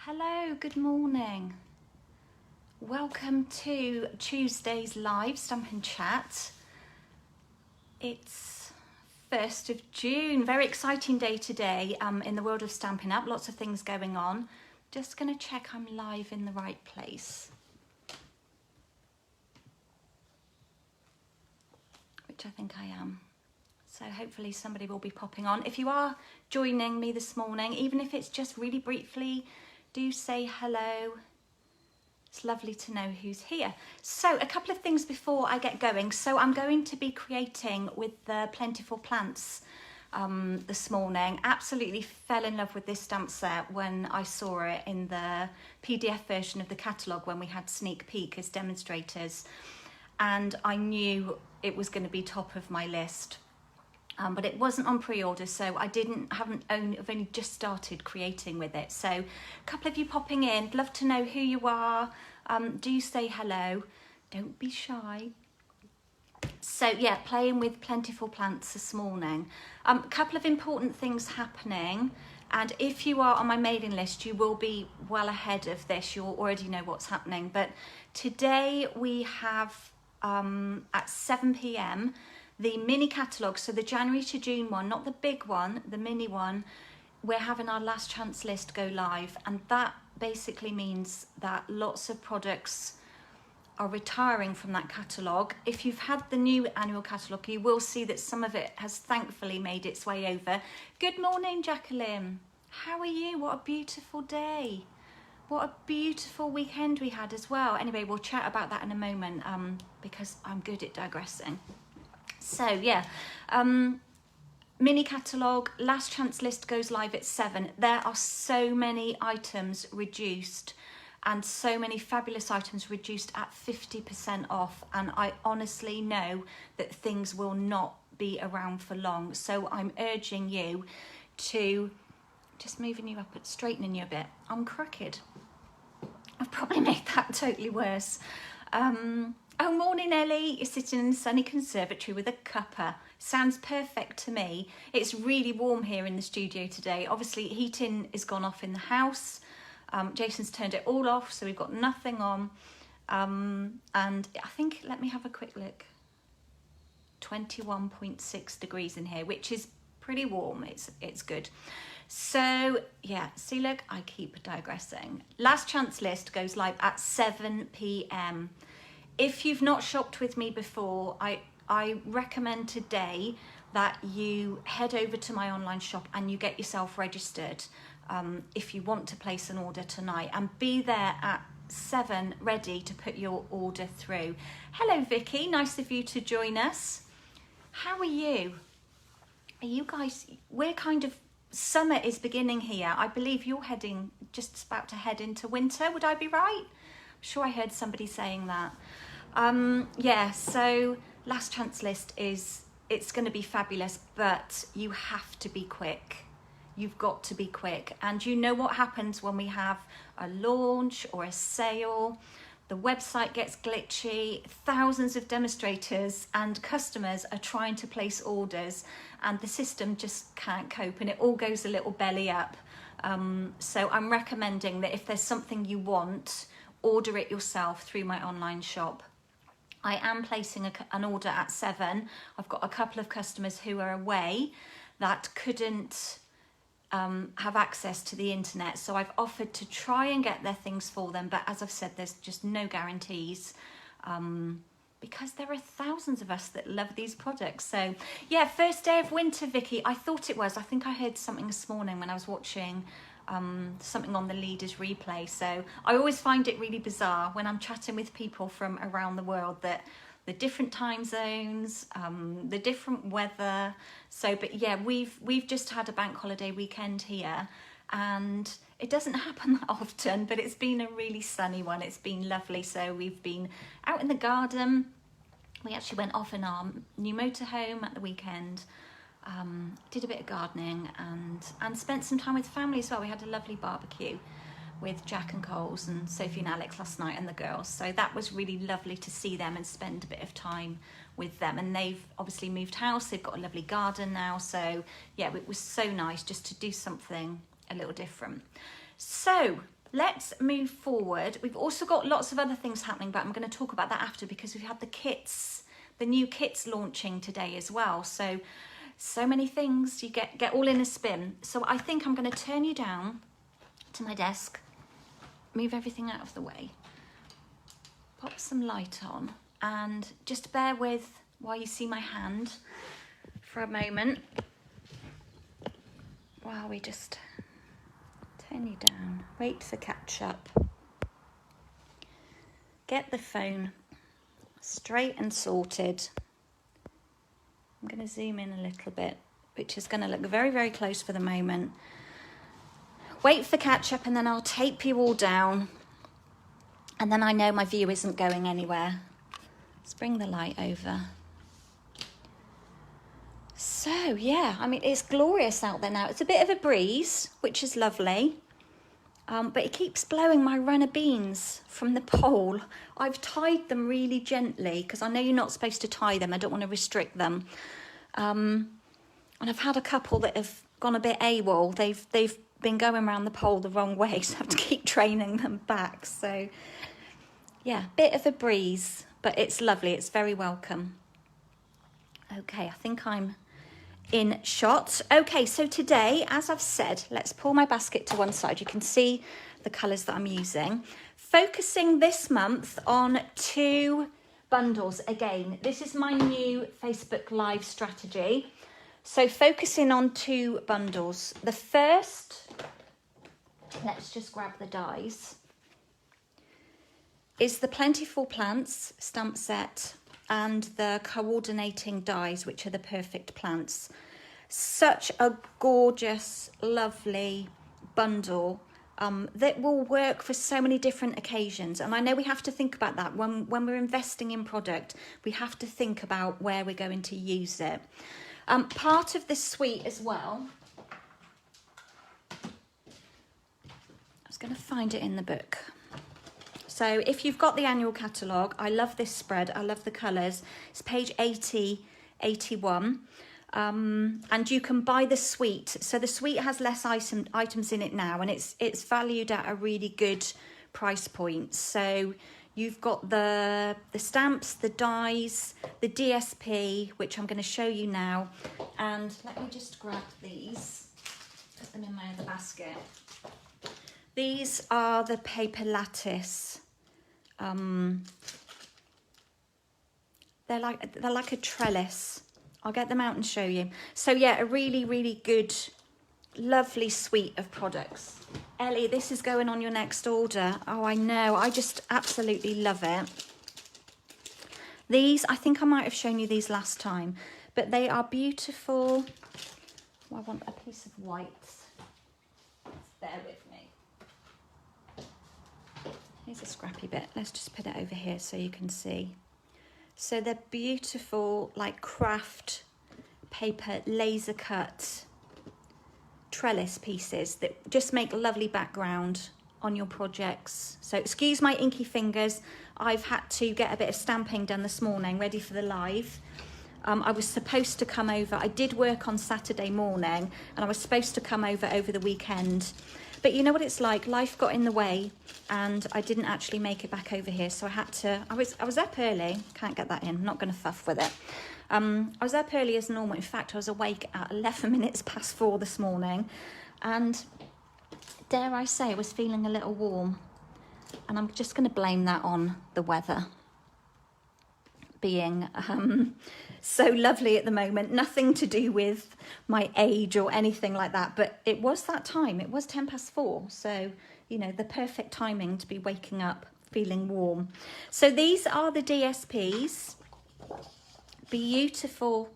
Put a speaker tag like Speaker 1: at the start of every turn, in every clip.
Speaker 1: Hello, good morning. Welcome to Tuesday's live Stampin' Chat. It's 1st of June, very exciting day today in the world of Stampin' Up. Lots of things going on. Just going to check I'm live in the right place, which I think I am. So hopefully somebody will be popping on. If you are joining me this morning, even if it's just really briefly, do say hello. It's lovely to know who's here. So a couple of things before I get going. So I'm going to be creating with the Plentiful plants this morning. Absolutely fell in love with this stamp set when I saw it in the PDF version of the catalogue when we had sneak peek as demonstrators. And I knew it was going to be top of my list. But it wasn't on pre-order, so I've only just started creating with it. So a couple of you popping in, love to know who you are. Do say hello, don't be shy. So yeah, playing with Plentiful plants this morning. A couple of important things happening, and if you are on my mailing list, you will be well ahead of this. You'll already know what's happening. But today we have at 7 p.m. the mini catalogue, so the January to June one, not the big one, the mini one. We're having our last chance list go live, and that basically means that lots of products are retiring from that catalogue. If you've had the new annual catalogue, you will see that some of it has thankfully made its way over. Good morning, Jacqueline. How are you? What a beautiful day. What a beautiful weekend we had as well. Anyway, we'll chat about that in a moment because I'm good at digressing. So yeah, mini catalogue, last chance list goes live at 7. There are so many items reduced and so many fabulous items reduced at 50% off, and I honestly know that things will not be around for long. So I'm urging you to, just moving you up, straightening you a bit. I'm crooked. I've probably made that totally worse. Oh, morning, Ellie. You're sitting in the sunny conservatory with a cuppa. Sounds perfect to me. It's really warm here in the studio today. Obviously, heating is gone off in the house. Jason's turned it all off, so we've got nothing on. And I think, let me have a quick look. 21.6 degrees in here, which is pretty warm. It's good. So, yeah, see, look, I keep digressing. Last chance list goes live at 7 p.m. If you've not shopped with me before, I recommend today that you head over to my online shop and you get yourself registered if you want to place an order tonight, and be there at 7 ready to put your order through. Hello, Vicky. Nice of you to join us. How are you? Are you guys, we're kind of, summer is beginning here. I believe you're just about to head into winter. Would I be right? I'm sure I heard somebody saying that. Yeah, so last chance list it's going to be fabulous, but you have to be quick. You've got to be quick. And you know what happens when we have a launch or a sale? The website gets glitchy, thousands of demonstrators and customers are trying to place orders, and the system just can't cope, and it all goes a little belly up. So I'm recommending that if there's something you want, order it yourself through my online shop. I am placing an order at 7. I've got a couple of customers who are away that couldn't have access to the internet, so I've offered to try and get their things for them, but as I've said, there's just no guarantees because there are thousands of us that love these products. So yeah, first day of winter, Vicky. I thought it was. I think I heard something this morning when I was watching something on the Leaders replay. So I always find it really bizarre when I'm chatting with people from around the world that the different time zones, the different weather. So, but yeah, we've just had a bank holiday weekend here, and it doesn't happen that often, but it's been a really sunny one. It's been lovely. So we've been out in the garden. We actually went off in our new motorhome at the weekend. Did a bit of gardening and spent some time with family as well. We had a lovely barbecue with Jack and Coles and Sophie and Alex last night and the girls. So that was really lovely to see them and spend a bit of time with them. And they've obviously moved house. They've got a lovely garden now. So yeah, it was so nice just to do something a little different. So let's move forward. We've also got lots of other things happening, but I'm going to talk about that after, because we've had the kits, the new kits launching today as well. So many things, you get all in a spin. So I think I'm going to turn you down to my desk, move everything out of the way, pop some light on, and just bear with while you see my hand for a moment while we just turn you down, wait for catch up, get the phone straight and sorted. I'm going to zoom in a little bit, which is going to look very, very close for the moment. Wait for catch up, and then I'll tape you all down, and then I know my view isn't going anywhere. Let's bring the light over. So yeah, I mean, it's glorious out there now. It's a bit of a breeze, which is lovely. But it keeps blowing my runner beans from the pole. I've tied them really gently because I know you're not supposed to tie them. I don't want to restrict them. And I've had a couple that have gone a bit AWOL. They've been going around the pole the wrong way, so I have to keep training them back. So yeah, bit of a breeze, but it's lovely. It's very welcome. Okay, I think I'm in shot. Okay, so today, as I've said, let's pull my basket to one side. You can see the colours that I'm using. Focusing this month on 2 bundles. Again, this is my new Facebook Live strategy. So focusing on 2 bundles. The first, let's just grab the dies, is the Plentiful Plants stamp set and the coordinating dies, which are the perfect plants. Such a gorgeous, lovely bundle that will work for so many different occasions. And I know we have to think about that when we're investing in product. We have to think about where we're going to use it. Part of this suite as well, I was going to find it in the book. So if you've got the annual catalogue, I love this spread. I love the colours. It's page 80, 81. And you can buy the suite. So the suite has less items in it now, and it's valued at a really good price point. So you've got the stamps, the dies, the DSP, which I'm going to show you now. And let me just grab these, put them in my other basket. These are the paper lattice. They're like a trellis. I'll get them out and show you. So yeah, a really, really good, lovely suite of products. Ellie, this is going on your next order. Oh, I know. I just absolutely love it. These, I think I might have shown you these last time, but they are beautiful. Oh, I want a piece of white. Bear with me. Here's a scrappy bit. Let's just put it over here so you can see. So they're beautiful, like craft paper laser cut trellis pieces that just make a lovely background on your projects. So excuse my inky fingers. I've had to get a bit of stamping done this morning, ready for the live. I was supposed to come over. I did work on Saturday morning, and I was supposed to come over the weekend. But you know what it's like, life got in the way and I didn't actually make it back over here. So I had to, I was up early, can't get that in, I'm not going to fuff with it. I was up early as normal. In fact, I was awake at 11 minutes past 4 this morning, and dare I say, I was feeling a little warm. And I'm just going to blame that on the weather being so lovely at the moment. Nothing to do with my age or anything like that, but it was that time. It was 10 past 4, so you know, the perfect timing to be waking up feeling warm. So these are the DSPs. Beautiful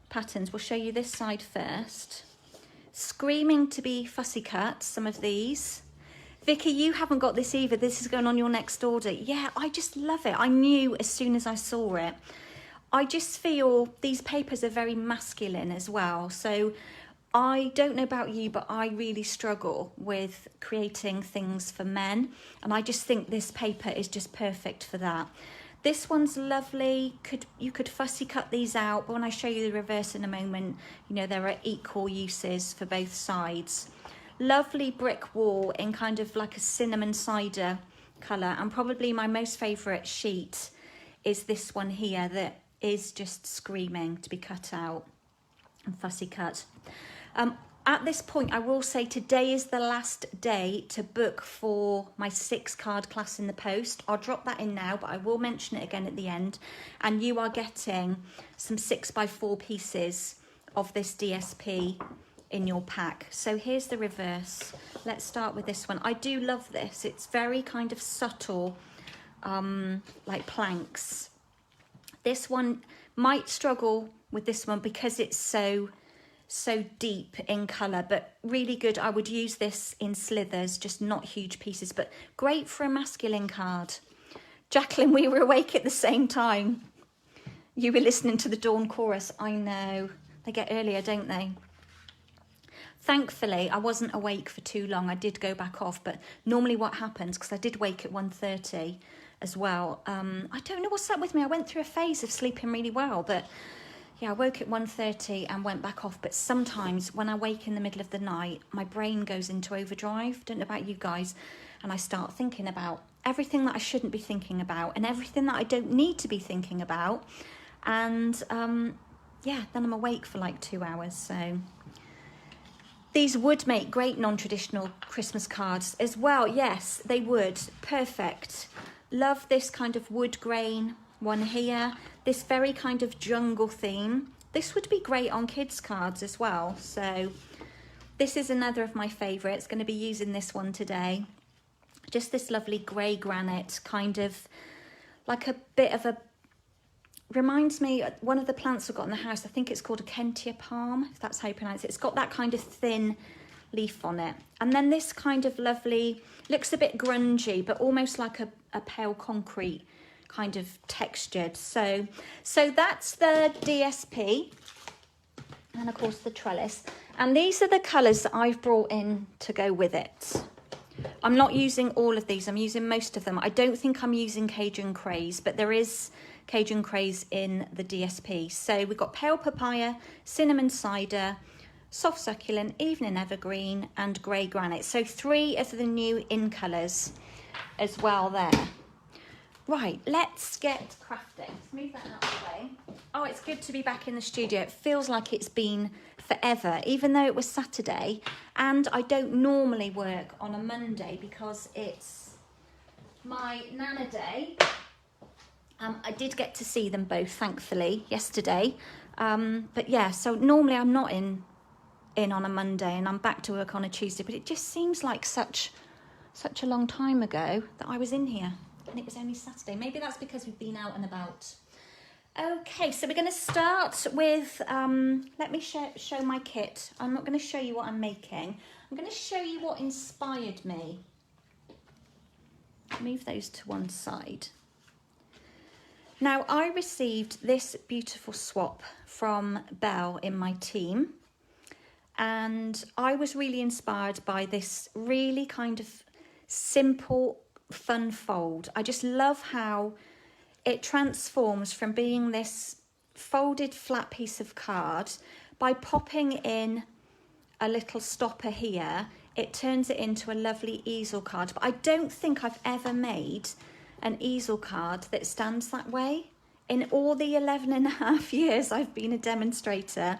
Speaker 1: patterns. We'll show you this side first. Screaming to be fussy cut, some of these. Vicky, you haven't got this either. This is going on your next order. Yeah, I just love it. I knew as soon as I saw it. I just feel these papers are very masculine as well. So I don't know about you, but I really struggle with creating things for men. And I just think this paper is just perfect for that. This one's lovely. You could fussy cut these out, but when I show you the reverse in a moment, you know, there are equal uses for both sides. lovely brick wall in kind of like a cinnamon cider colour. And probably my most favourite sheet is this one here that is just screaming to be cut out and fussy cut. At this point, I will say today is the last day to book for my 6-card class in the post. I'll drop that in now, but I will mention it again at the end. And you are getting some 6x4 pieces of this DSP in your pack. So here's the reverse. Let's start with this one. I do love this. It's very kind of subtle, like planks. This one might struggle with this one because it's so deep in colour, but really good. I would use this in slithers, just not huge pieces, but great for a masculine card. Jacqueline, we were awake at the same time. You were listening to the dawn chorus. I know. They get earlier, don't they? Thankfully, I wasn't awake for too long. I did go back off, but normally what happens, because I did wake at 1:30 as well. I don't know what's up with me. I went through a phase of sleeping really well, but yeah, I woke at 1:30 and went back off. But sometimes when I wake in the middle of the night, my brain goes into overdrive. Don't know about you guys. And I start thinking about everything that I shouldn't be thinking about and everything that I don't need to be thinking about. And yeah, then I'm awake for like 2 hours. So these would make great non-traditional Christmas cards as well. Yes, they would. Perfect. Love this kind of wood grain one here. This very kind of jungle theme. This would be great on kids' cards as well. So this is another of my favourites. Going to be using this one today. Just this lovely grey granite, kind of like a bit of a, reminds me, one of the plants we've got in the house, I think it's called a Kentia palm, if that's how you pronounce it. It's got that kind of thin leaf on it. And then this kind of lovely, looks a bit grungy, but almost like a pale concrete kind of textured. So that's the DSP, and of course the trellis. And these are the colours that I've brought in to go with it. I'm not using all of these, I'm using most of them. I don't think I'm using Cajun Craze, but there is Cajun Craze in the DSP. So we've got Pale Papaya, Cinnamon Cider, Soft Succulent, Evening Evergreen, and Grey Granite. So 3 of the new in colours as well there. Right, let's get crafting. Let's move that out of the way. Oh, it's good to be back in the studio. It feels like it's been forever, even though it was Saturday. And I don't normally work on a Monday because it's my Nana Day. I did get to see them both, thankfully, yesterday. But yeah, so normally I'm not in on a Monday and I'm back to work on a Tuesday. But it just seems like such a long time ago that I was in here. And it was only Saturday. Maybe that's because we've been out and about. Okay, so we're going to start with, let me show my kit. I'm not going to show you what I'm making. I'm going to show you what inspired me. Move those to one side. Now, I received this beautiful swap from Belle in my team. And I was really inspired by this really kind of simple, fun fold. I just love how it transforms from being this folded flat piece of card. By popping in a little stopper here, it turns it into a lovely easel card. But I don't think I've ever made an easel card that stands that way. In all the 11.5 years I've been a demonstrator,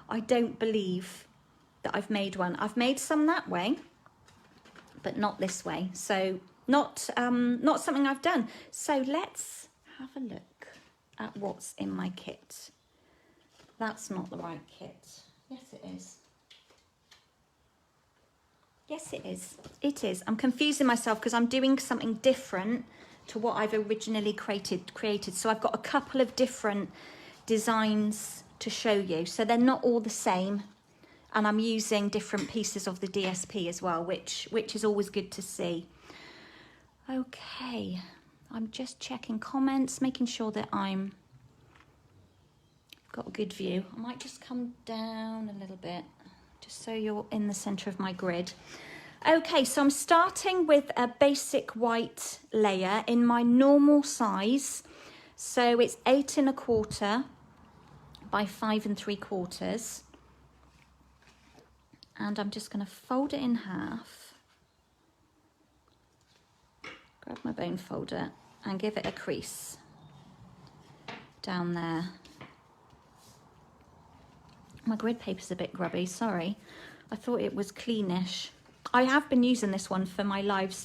Speaker 1: I don't believe that I've made one. I've made some that way, but not this way. So not something I've done. So let's have a look at what's in my kit. That's not the right kit. Yes, it is. Yes, it is. It is. I'm confusing myself because I'm doing something different to what I've originally created. So I've got a couple of different designs to show you. So they're not all the same. And I'm using different pieces of the DSP as well, which is always good to see. Okay, I'm just checking comments, making sure that I've got a good view. I might just come down a little bit, just so you're in the center of my grid. Okay, so I'm starting with a basic white layer in my normal size. So it's 8 1/4 by 5 3/4. and I'm just going to fold it in half. Grab my bone folder and give it a crease down there. My grid paper's a bit grubby, sorry. I thought it was cleanish. I have been using this one for my lives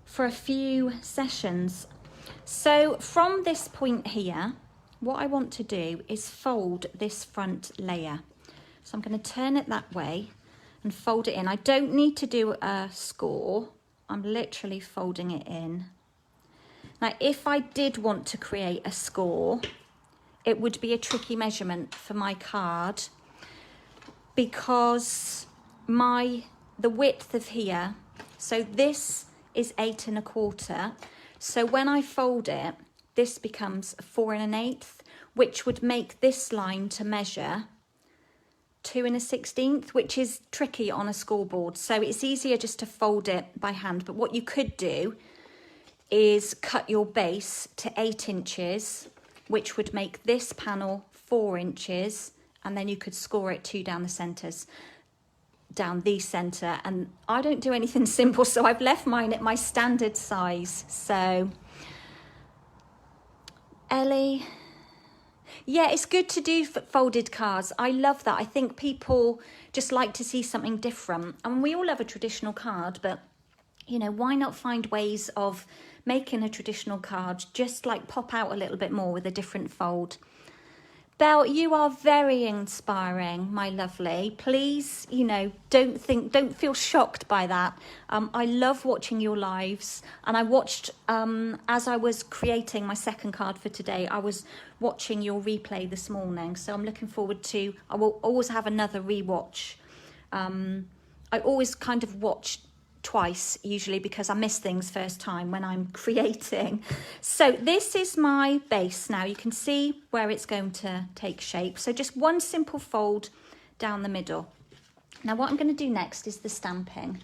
Speaker 1: for a few sessions. So from this point here, what I want to do is fold this front layer. So I'm going to turn it that way and fold it in. I don't need to do a score. I'm literally folding it in. Now, if I did want to create a score, it would be a tricky measurement for my card because the width of here, so this is 8 1/4. So when I fold it, this becomes 4 1/8, which would make this line to measure 2 1/16, which is tricky on a scoreboard. So it's easier just to fold it by hand. But what you could do is cut your base to 8 inches, which would make this panel 4 inches, and then you could score it 2 down the centres, down the centre. And I don't do anything simple, so I've left mine at my standard size. So Ellie, yeah, it's good to do folded cards. I love that. I think people just like to see something different. And we all love a traditional card, but you know, why not find ways of making a traditional card just like pop out a little bit more with a different fold? Belle, you are very inspiring, my lovely. Please, you know, don't feel shocked by that. I love watching your lives, and I watched, as I was creating my second card for today, I was watching your replay this morning. So I'm looking forward to, I will always have another rewatch. I always kind of watch twice usually because I miss things first time when I'm creating. So this is my base now. You can see where it's going to take shape. So just one simple fold down the middle. Now what I'm going to do next is the stamping,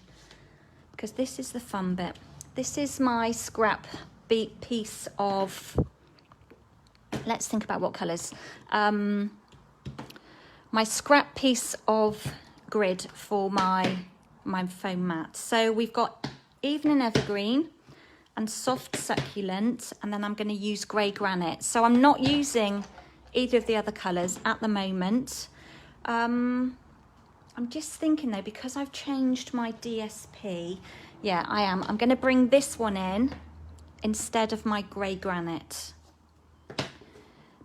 Speaker 1: because this is the fun bit. This is my scrap piece of, let's think about what colours. My scrap piece of grid for my foam mat. So we've got evening evergreen and soft succulent, and then I'm going to use grey granite. So I'm not using either of the other colours at the moment. I'm just thinking though, because I've changed my DSP, yeah, I am. I'm going to bring this one in instead of my grey granite,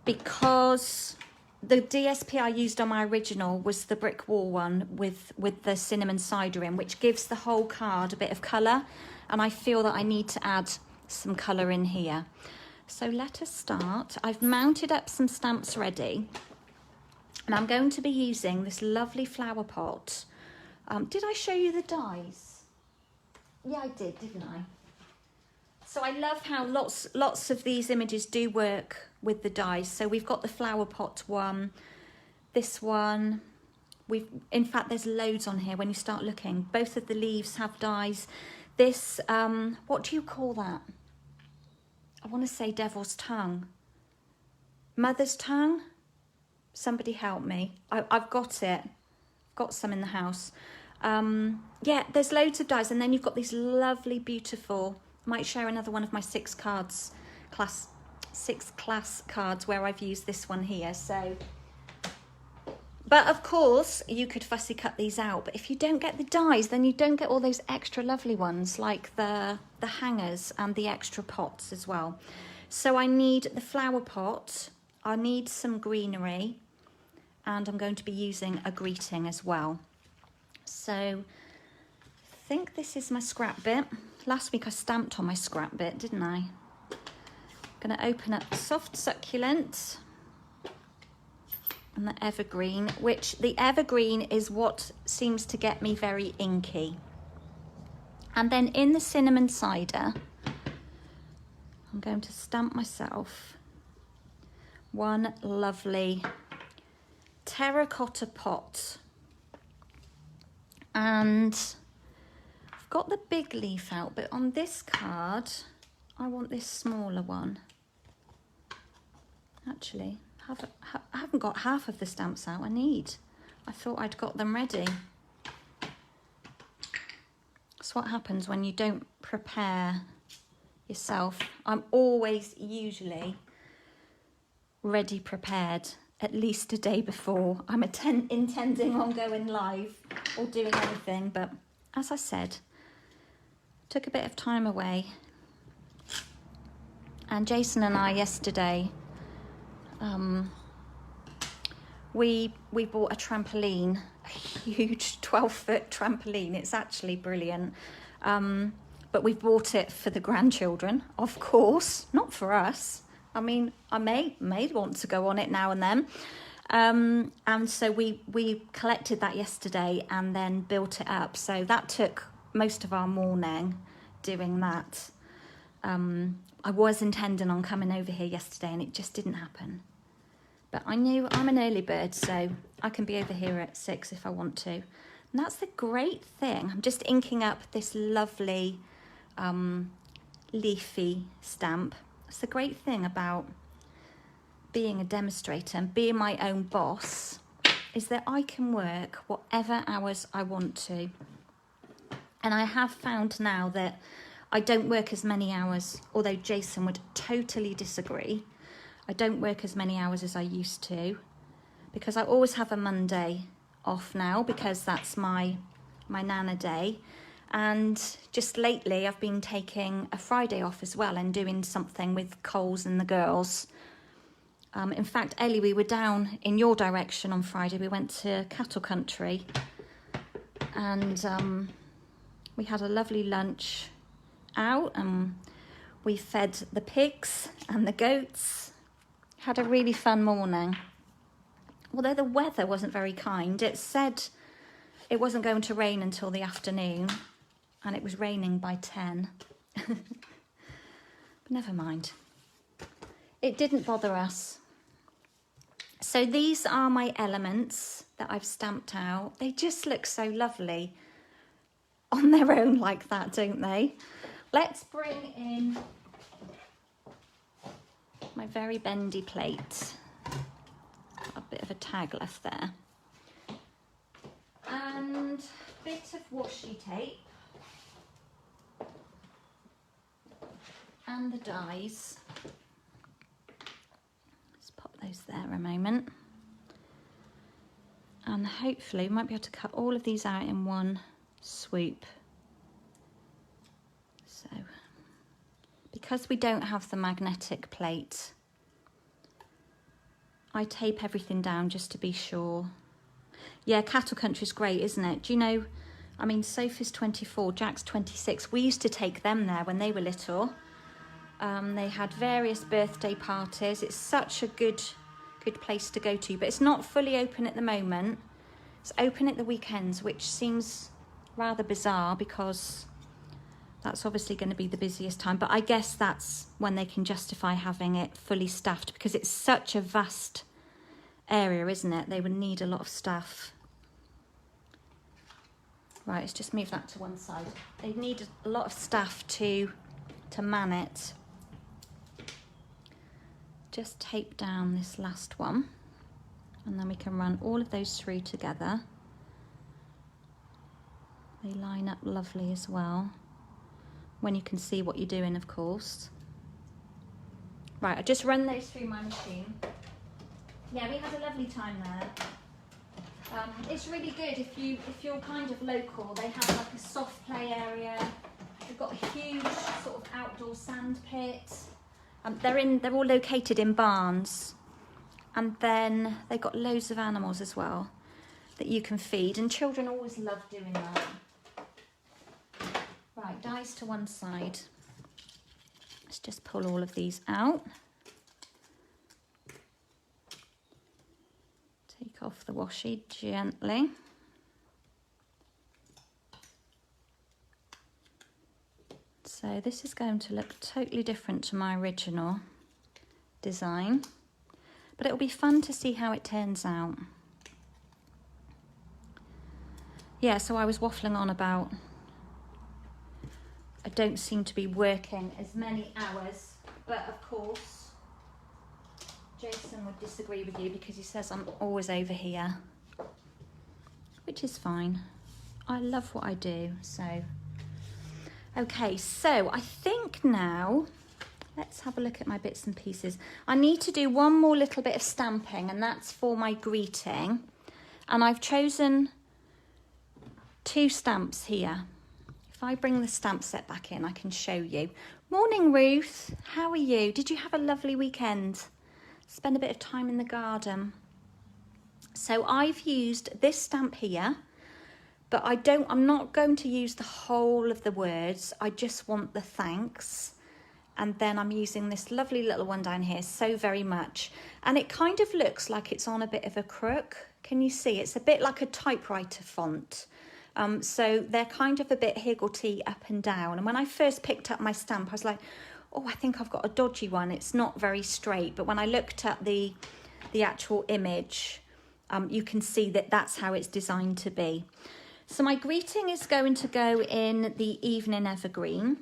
Speaker 1: because the DSP I used on my original was the brick wall one with the cinnamon cider in, which gives the whole card a bit of colour, and I feel that I need to add some colour in here. So let us start. I've mounted up some stamps ready, and I'm going to be using this lovely flower pot. Did I show you the dies? Yeah, I did, didn't I? So I love how lots of these images do work with the dies. So we've got the flower pot one, this one. In fact, there's loads on here when you start looking. Both of the leaves have dies. This, what do you call that? I want to say devil's tongue. Mother's tongue? Somebody help me. I've got it. Got some in the house. Yeah, there's loads of dies. And then you've got these lovely, beautiful, might share another one of my 6 class cards where I've used this one here. So, but of course you could fussy cut these out, but if you don't get the dies, then you don't get all those extra lovely ones like the hangers and the extra pots as well. So I need the flower pot, I need some greenery, and I'm going to be using a greeting as well. So I think this is my scrap bit. Last week I stamped on my scrap bit, didn't I? I'm going to open up the soft succulent and the evergreen, which the evergreen is what seems to get me very inky. And then in the cinnamon cider, I'm going to stamp myself one lovely terracotta pot. And I've got the big leaf out, but on this card, I want this smaller one. Actually, I haven't got half of the stamps out I need. I thought I'd got them ready. That's what happens when you don't prepare yourself. I'm always usually ready prepared at least a day before I'm intending on going live or doing anything, but as I said, took a bit of time away. And Jason and I yesterday, we bought a trampoline, a huge 12-foot trampoline. It's actually brilliant. But we bought it for the grandchildren, of course, not for us. I mean, I may want to go on it now and then. And so we collected that yesterday and then built it up. So that took most of our morning doing that. I was intending on coming over here yesterday and it just didn't happen. But I knew I'm an early bird, so I can be over here at 6 if I want to. And that's the great thing. I'm just inking up this lovely leafy stamp. That's the great thing about being a demonstrator and being my own boss, is that I can work whatever hours I want to. And I have found now that I don't work as many hours, although Jason would totally disagree. I don't work as many hours as I used to, because I always have a Monday off now, because that's my Nana day. And just lately I've been taking a Friday off as well and doing something with Coles and the girls. In fact, Ellie, we were down in your direction on Friday. We went to cattle country and we had a lovely lunch out and we fed the pigs and the goats. Had a really fun morning. Although the weather wasn't very kind. It said it wasn't going to rain until the afternoon and it was raining by 10. But never mind. It didn't bother us. So these are my elements that I've stamped out. They just look so lovely on their own like that, don't they? Let's bring in my very bendy plate. Got a bit of a tag left there. And a bit of washi tape. And the dies. Let's pop those there a moment. And hopefully we might be able to cut all of these out in one swoop. So, because we don't have the magnetic plate, I tape everything down just to be sure. Yeah, cattle country's great, isn't it? Do you know, I mean, Sophie's 24, Jack's 26. We used to take them there when they were little. They had various birthday parties. It's such a good place to go to, but it's not fully open at the moment. It's open at the weekends, which seems rather bizarre because that's obviously going to be the busiest time, but I guess that's when they can justify having it fully staffed, because it's such a vast area, isn't it? They would need a lot of staff. Right, let's just move that to one side. They need a lot of staff to man it. Just tape down this last one, and then we can run all of those through together. They line up lovely as well, when you can see what you're doing, of course. Right, I just run those through my machine. Yeah, we had a lovely time there. It's really good if you're kind of local. They have like a soft play area. They've got a huge sort of outdoor sand pit. They're all located in barns, and then they've got loads of animals as well that you can feed, and children always love doing that. Right, dies to one side. Let's just pull all of these out. Take off the washi gently. So this is going to look totally different to my original design, but it'll be fun to see how it turns out. Yeah, so I was waffling on about I don't seem to be working as many hours, but of course Jason would disagree with you because he says I'm always over here. which is fine. I love what I do, so. Okay, so I think now, let's have a look at my bits and pieces. I need to do one more little bit of stamping, and that's for my greeting. And I've chosen 2 stamps here. If I bring the stamp set back in, I can show you. Morning, Ruth. How are you? Did you have a lovely weekend? Spend a bit of time in the garden. So I've used this stamp here, but I'm not going to use the whole of the words. I just want the thanks. And then I'm using this lovely little one down here, so very much. And it kind of looks like it's on a bit of a crook. Can you see? It's a bit like a typewriter font. So they're kind of a bit higgledy up and down. And when I first picked up my stamp, I was like, oh, I think I've got a dodgy one. It's not very straight. But when I looked at the actual image, you can see that that's how it's designed to be. So my greeting is going to go in the Evening Evergreen.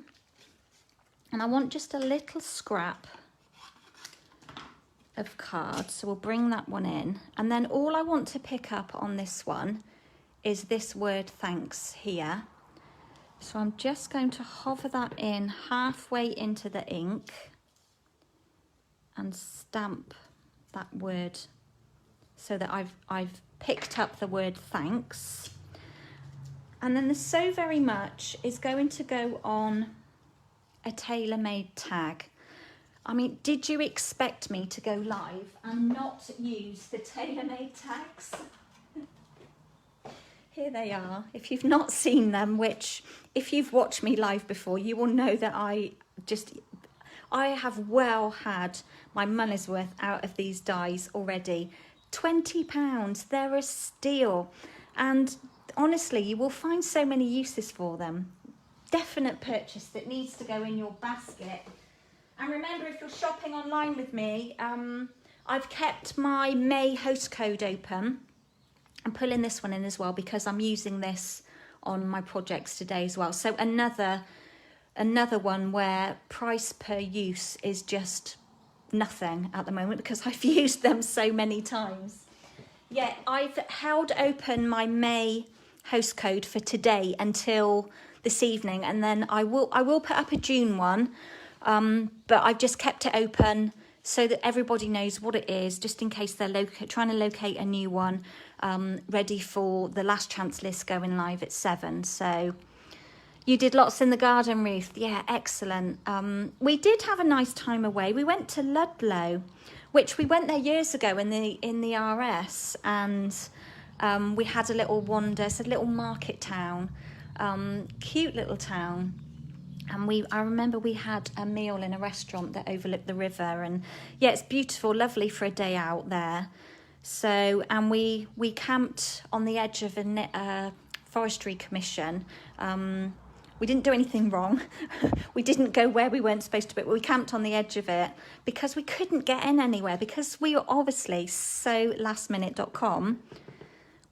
Speaker 1: And I want just a little scrap of card. So we'll bring that one in. And then all I want to pick up on this one is this word thanks here. So I'm just going to hover that in halfway into the ink and stamp that word so that I've picked up the word thanks. And then the so very much is going to go on a tailor-made tag. I mean, did you expect me to go live and not use the tailor-made tags? Here they are. If you've not seen them, which if you've watched me live before, you will know that I have well had my money's worth out of these dies already. £20, they're a steal. And honestly, you will find so many uses for them. Definite purchase that needs to go in your basket. And remember, if you're shopping online with me, I've kept my May host code open. I'm pulling this one in as well because I'm using this on my projects today as well. So another one where price per use is just nothing at the moment because I've used them so many times. Yeah, I've held open my May host code for today until this evening, and then I will put up a June one, but I've just kept it open so that everybody knows what it is, just in case they're trying to locate a new one, ready for the last chance list going live at 7. So you did lots in the garden, Ruth. Yeah, excellent. We did have a nice time away. We went to Ludlow, which we went there years ago in the RS, and we had a little wander. It's a little market town, cute little town. And I remember we had a meal in a restaurant that overlooked the river, and yeah, it's beautiful, lovely for a day out there. So, and we camped on the edge of a forestry commission. We didn't do anything wrong. We didn't go where we weren't supposed to be, but we camped on the edge of it because we couldn't get in anywhere because we were obviously so lastminute.com.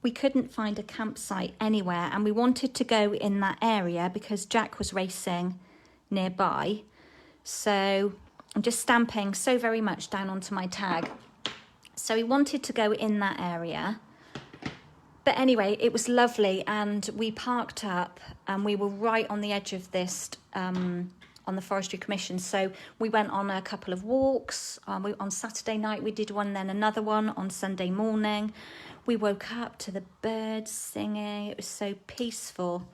Speaker 1: We couldn't find a campsite anywhere, and we wanted to go in that area because Jack was racing nearby. So I'm just stamping so very much down onto my tag. So we wanted to go in that area. But anyway, it was lovely, and we parked up and we were right on the edge of this, on the Forestry Commission. So we went on a couple of walks. On Saturday night we did one, then another one on Sunday morning. We woke up to the birds singing. It was so peaceful.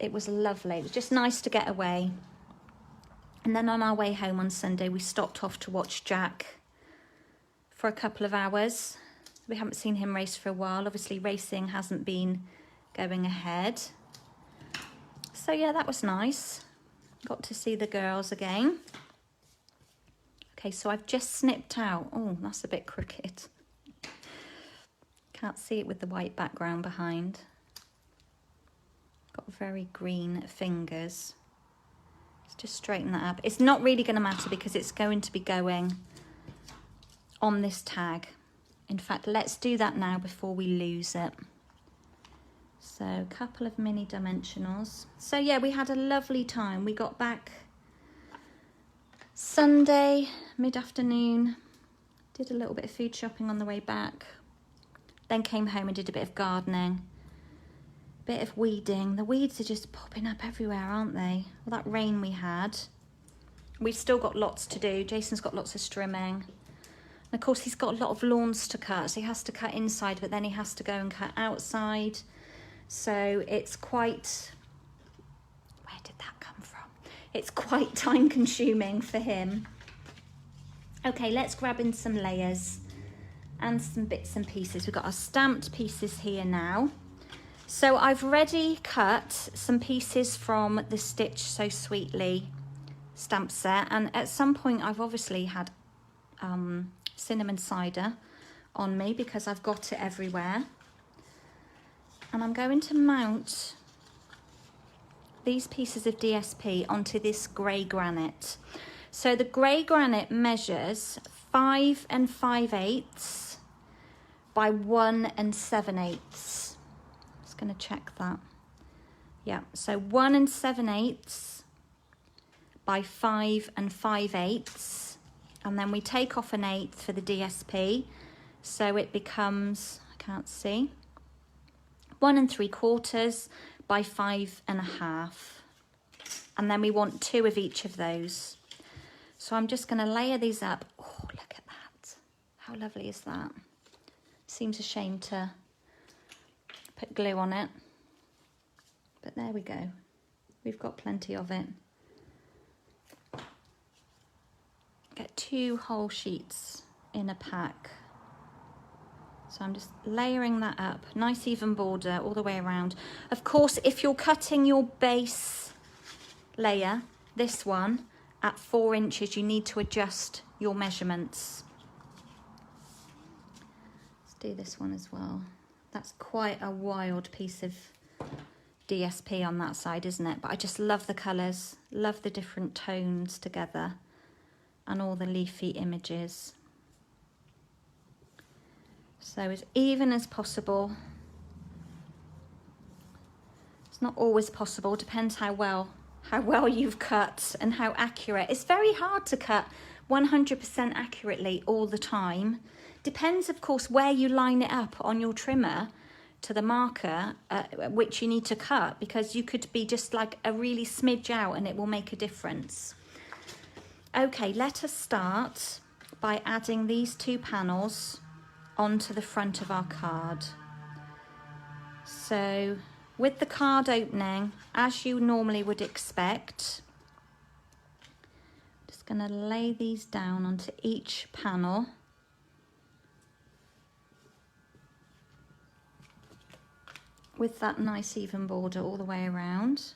Speaker 1: It was lovely. It was just nice to get away. And then on our way home on Sunday, we stopped off to watch Jack for a couple of hours. We haven't seen him race for a while. Obviously, racing hasn't been going ahead. So yeah, that was nice. Got to see the girls again. Okay, so I've just snipped out. Oh, that's a bit crooked. Can't see it with the white background behind. Got very green fingers. Let's just straighten that up. It's not really going to matter because it's going to be going on this tag. In fact, let's do that now before we lose it. So a couple of mini dimensionals. So yeah, we had a lovely time. We got back Sunday mid-afternoon, did a little bit of food shopping on the way back, then came home and did a bit of gardening, bit of weeding. The weeds are just popping up everywhere, aren't they? All that rain we had. We've still got lots to do. Jason's got lots of strimming. And of course, he's got a lot of lawns to cut, so he has to cut inside, but then he has to go and cut outside. So it's quite, where did that come from? It's quite time consuming for him. Okay, let's grab in some layers and some bits and pieces. We've got our stamped pieces here now. So I've already cut some pieces from the Stitch So Sweetly stamp set, and at some point I've obviously had cinnamon cider on me because I've got it everywhere. And I'm going to mount these pieces of DSP onto this grey granite. So the grey granite measures 5 5/8 by 1 7/8. Just going to check that. Yeah, so 1 7/8 by 5 5/8, and then we take off an 1/8 for the DSP, so it becomes, I can't see, 1 3/4 by 5 1/2, and then we want 2 of each of those. So I'm just going to layer these up. Oh, look at that! How lovely is that? Seems a shame to put glue on it, but there we go. We've got plenty of it. Get 2 whole sheets in a pack. So I'm just layering that up. Nice even border all the way around. Of course, if you're cutting your base layer, this one, at 4 inches, you need to adjust your measurements. Let's do this one as well. That's quite a wild piece of DSP on that side, isn't it? But I just love the colours, love the different tones together, and all the leafy images. So as even as possible. It's not always possible, depends how well you've cut and how accurate. It's very hard to cut 100% accurately all the time. Depends, of course, where you line it up on your trimmer to the marker which you need to cut, because you could be just like a really smidge out and it will make a difference. Okay, let us start by adding these 2 panels onto the front of our card. So with the card opening, as you normally would expect, I'm just going to lay these down onto each panel. With that nice even border all the way around.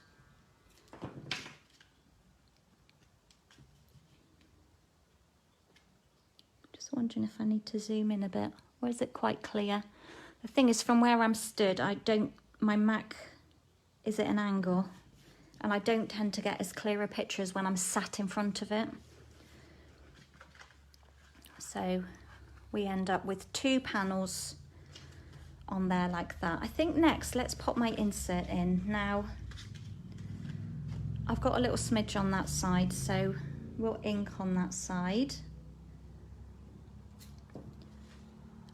Speaker 1: Wondering if I need to zoom in a bit, or is it quite clear? The thing is, from where I'm stood, my Mac is at an angle, and I don't tend to get as clear a picture as when I'm sat in front of it. So we end up with 2 panels on there like that. I think next, let's pop my insert in. Now, I've got a little smidge on that side, so we'll ink on that side.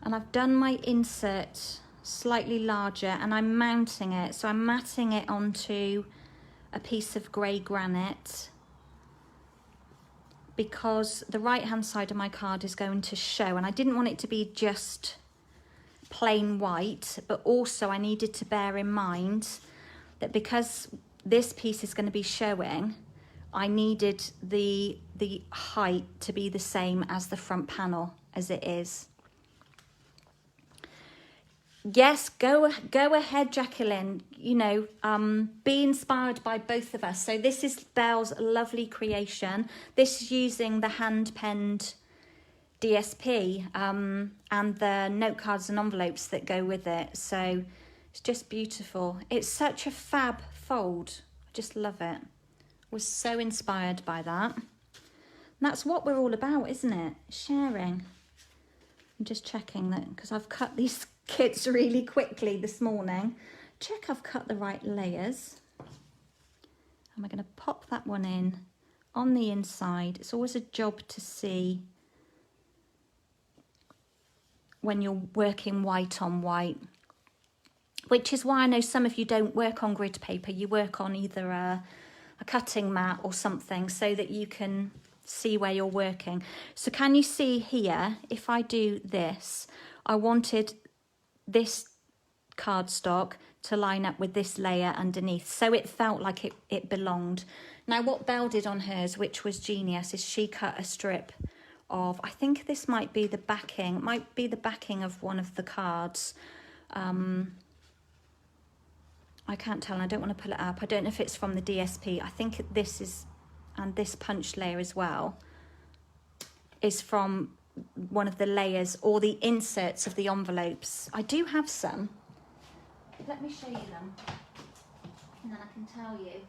Speaker 1: And I've done my insert slightly larger, and I'm mounting it. So I'm matting it onto a piece of grey granite, because the right hand side of my card is going to show, and I didn't want it to be just plain white, but also I needed to bear in mind that because this piece is going to be showing, I needed the height to be the same as the front panel as it is. Yes, go ahead, Jacqueline. You know, be inspired by both of us. So this is Belle's lovely creation. This is using the hand-penned DSP and the note cards and envelopes that go with it. So it's just beautiful. It's such a fab fold. I just love it. Was so inspired by that. And that's what we're all about, isn't it? Sharing. I'm just checking that, because I've cut these kits really quickly this morning. Check I've cut the right layers. And we're going to pop that one in on the inside. It's always a job to see when you're working white on white, which is why I know some of you don't work on grid paper. You work on either a cutting mat or something so that you can see where you're working. So can you see here, if I do this, I wanted this cardstock to line up with this layer underneath, so it felt like it belonged. Now what Belle did on hers, which was genius, is she cut a strip of, I think this might be the backing, of one of the cards. I can't tell, and I don't want to pull it up. I don't know if it's from the DSP. I think this is, and this punch layer as well, is from one of the layers or the inserts of the envelopes. I do have some. Let me show you them, and then I can tell you.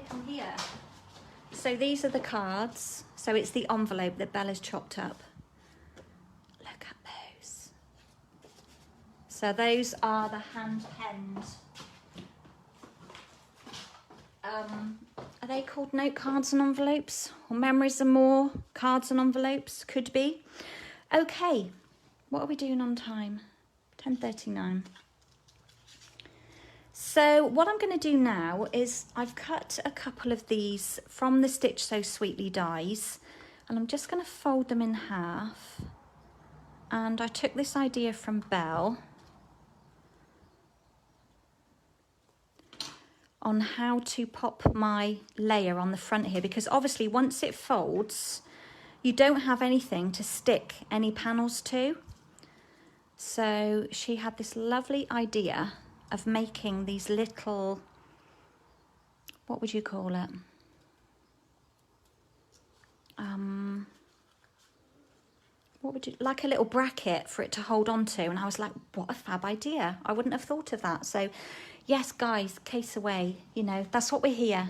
Speaker 1: Come here. So these are the cards. So it's the envelope that Bella's chopped up. Look at those. So those are the hand-penned. Are they called note cards and envelopes? Or memories and more cards and envelopes? Could be. Okay, what are we doing on time? 10:39. So what I'm going to do now is I've cut a couple of these from the Stitch So Sweetly dies, and I'm just going to fold them in half. And I took this idea from Belle on how to pop my layer on the front here, because obviously once it folds, you don't have anything to stick any panels to. So she had this lovely idea of making these little, what would you call it? Like a little bracket for it to hold on to. And I was like, what a fab idea. I wouldn't have thought of that. So yes, guys, case away, you know, that's what we're here.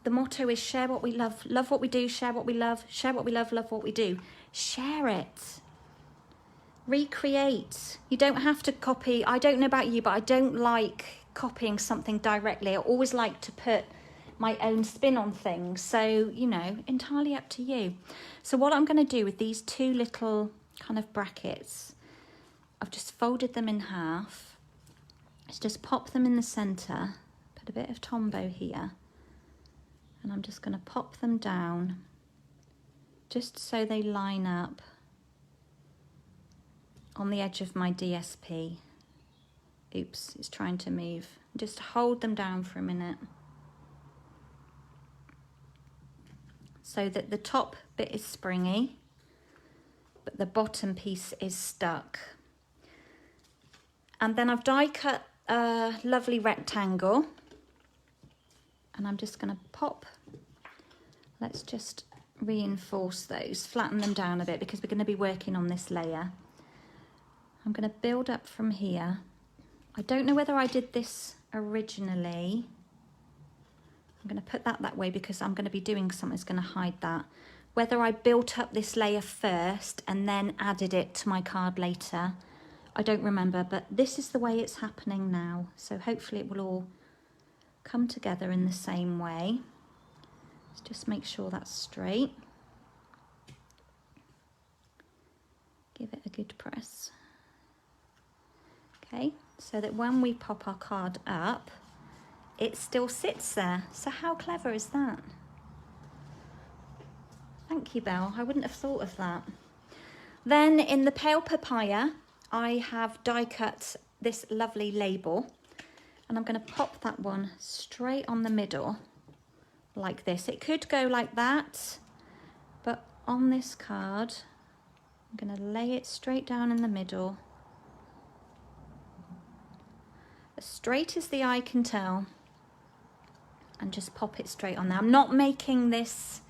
Speaker 1: The motto is share what we love what we do, share what we love, share what we love what we do. Share it. Recreate. You don't have to copy. I don't know about you, but I don't like copying something directly. I always like to put my own spin on things. So, you know, entirely up to you. So what I'm going to do with these two little kind of brackets, I've just folded them in half. Let's just pop them in the center, put a bit of Tombow here, and I'm just going to pop them down just so they line up on the edge of my DSP. Oops, it's trying to move. Just hold them down for a minute so that the top bit is springy, but the bottom piece is stuck. And then I've die cut a lovely rectangle, and I'm just going to pop. Let's just reinforce those, flatten them down a bit, because we're going to be working on this layer. I'm going to build up from here. I don't know whether I did this originally. I'm going to put that way because I'm going to be doing something that's going to hide that. Whether I built up this layer first and then added it to my card later, I don't remember, but this is the way it's happening now. So hopefully it will all come together in the same way. Let's just make sure that's straight. Give it a good press. Okay, so that when we pop our card up, it still sits there. So how clever is that? Thank you, Belle. I wouldn't have thought of that. Then in the Pale Papaya, I have die cut this lovely label, and I'm going to pop that one straight on the middle like this. It could go like that, but on this card, I'm going to lay it straight down in the middle, as straight as the eye can tell, and just pop it straight on there. I'm not making this,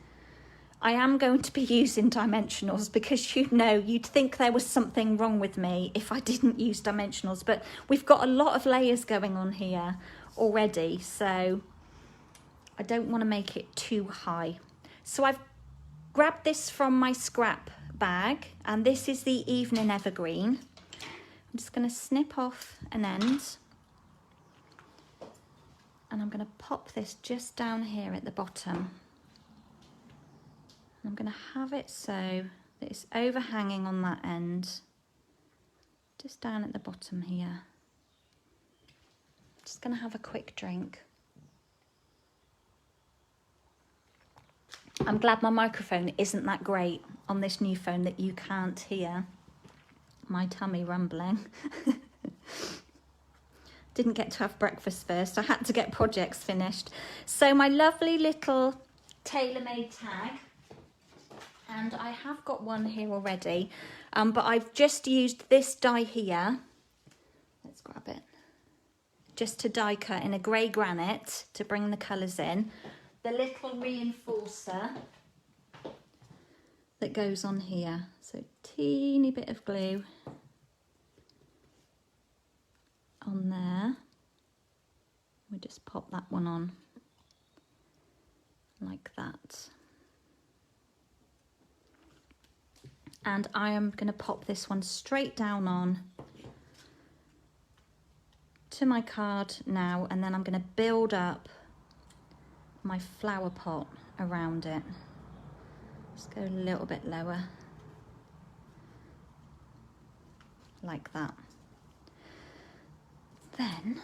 Speaker 1: I am going to be using dimensionals, because you know, you'd think there was something wrong with me if I didn't use dimensionals, but we've got a lot of layers going on here already, so I don't want to make it too high. So I've grabbed this from my scrap bag, and this is the Evening Evergreen. I'm just going to snip off an end, and I'm going to pop this just down here at the bottom. I'm going to have it so that is overhanging on that end, just down at the bottom here. Just going to have a quick drink. I'm glad my microphone isn't that great on this new phone that you can't hear my tummy rumbling. Didn't get to have breakfast first. I had to get projects finished. So my lovely little tailor-made tag, and I have got one here already, but I've just used this die here. Let's grab it. Just to die cut in a grey granite to bring the colours in. The little reinforcer that goes on here. So teeny bit of glue on there. We just pop that one on like that. And I am going to pop this one straight down on to my card now, and then I'm going to build up my flower pot around it. Just go a little bit lower, like that. Then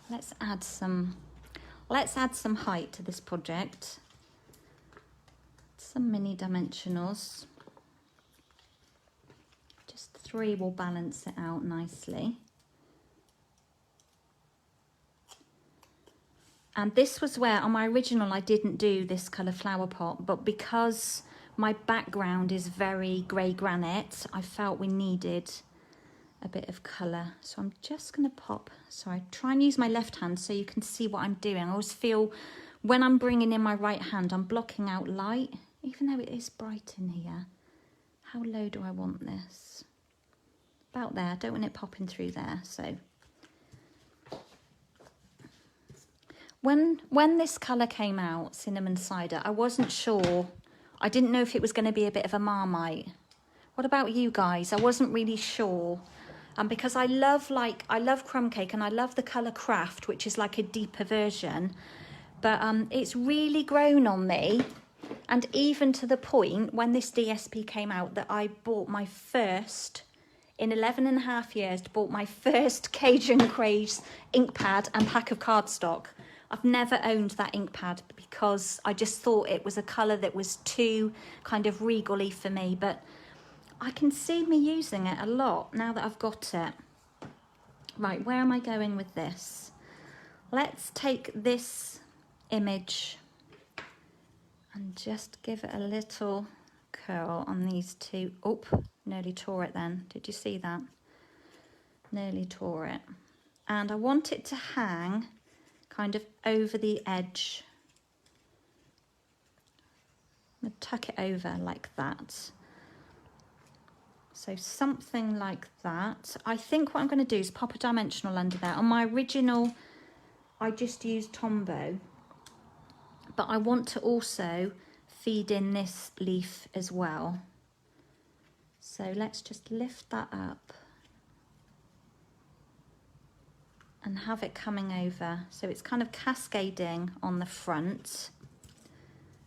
Speaker 1: let's add some height to this project. Some mini dimensionals. Just 3 will balance it out nicely. And this was where, on my original, I didn't do this colour flower pot, but because my background is very grey granite, I felt we needed a bit of colour. So I'm just going to pop, sorry, try and use my left hand so you can see what I'm doing. I always feel when I'm bringing in my right hand, I'm blocking out light, even though it is bright in here. How low do I want this? About there, I don't want it popping through there, so. When this colour came out, Cinnamon Cider, I wasn't sure. I didn't know if it was going to be a bit of a Marmite. What about you guys? I wasn't really sure. Because I love crumb cake and I love the colour Craft, which is like a deeper version. But it's really grown on me. And even to the point when this DSP came out that I bought my first, in 11.5 years, bought my first Cajun Craze ink pad and pack of cardstock. I've never owned that ink pad because I just thought it was a colour that was too kind of regal-y for me, but I can see me using it a lot now that I've got it. Right, where am I going with this? Let's take this image and just give it a little curl on these two. Oh, nearly tore it then. Did you see that? Nearly tore it. And I want it to hang kind of over the edge. I'm going to tuck it over like that. So something like that. I think what I'm going to do is pop a dimensional under there. On my original, I just used Tombow, but I want to also feed in this leaf as well. So let's just lift that up and have it coming over. So it's kind of cascading on the front.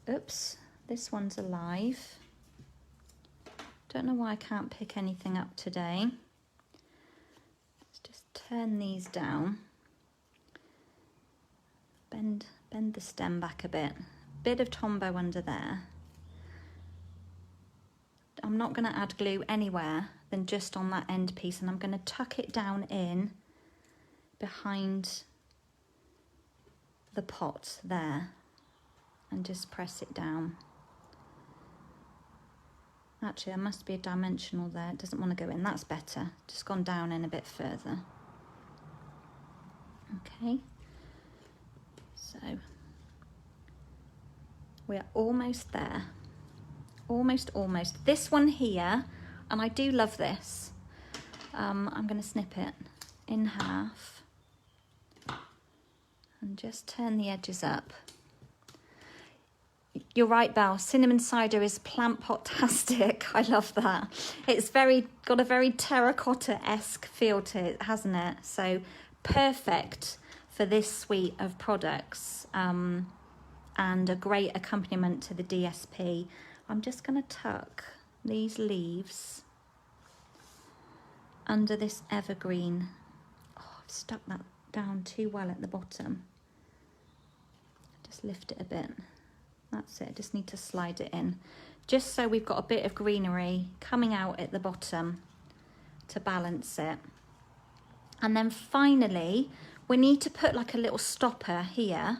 Speaker 1: Oops, this one's alive. Don't know why I can't pick anything up today. Let's just turn these down. Bend the stem back a bit. Bit of Tombow under there. I'm not going to add glue anywhere than just on that end piece, and I'm going to tuck it down in behind the pot there and just press it down. Actually, there must be a dimensional there. It doesn't want to go in. That's better. Just gone down in a bit further. Okay. So we're almost there. Almost. This one here, and I do love this. I'm going to snip it in half and just turn the edges up. You're right, Belle. Cinnamon Cider is plant pot-tastic. I love that. It's got a very terracotta-esque feel to it, hasn't it? So perfect for this suite of products, and a great accompaniment to the DSP. I'm just going to tuck these leaves under this evergreen. Oh, I've stuck that down too well at the bottom. Just lift it a bit. That's it, just need to slide it in. Just so we've got a bit of greenery coming out at the bottom to balance it. And then finally, we need to put like a little stopper here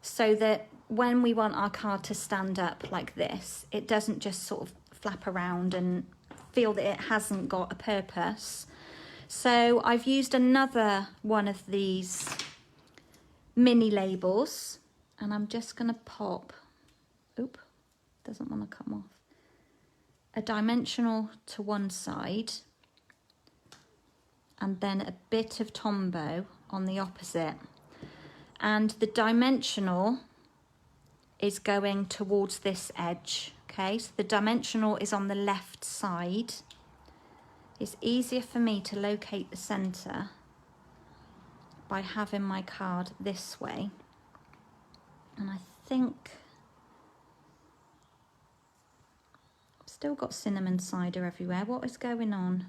Speaker 1: so that when we want our card to stand up like this, it doesn't just sort of flap around and feel that it hasn't got a purpose. So I've used another one of these mini labels, and I'm just going to pop, oop, doesn't want to come off, a dimensional to one side and then a bit of Tombow on the opposite. And the dimensional is going towards this edge, okay? So the dimensional is on the left side. It's easier for me to locate the center by having my card this way. And I think I've still got cinnamon cider everywhere. What is going on?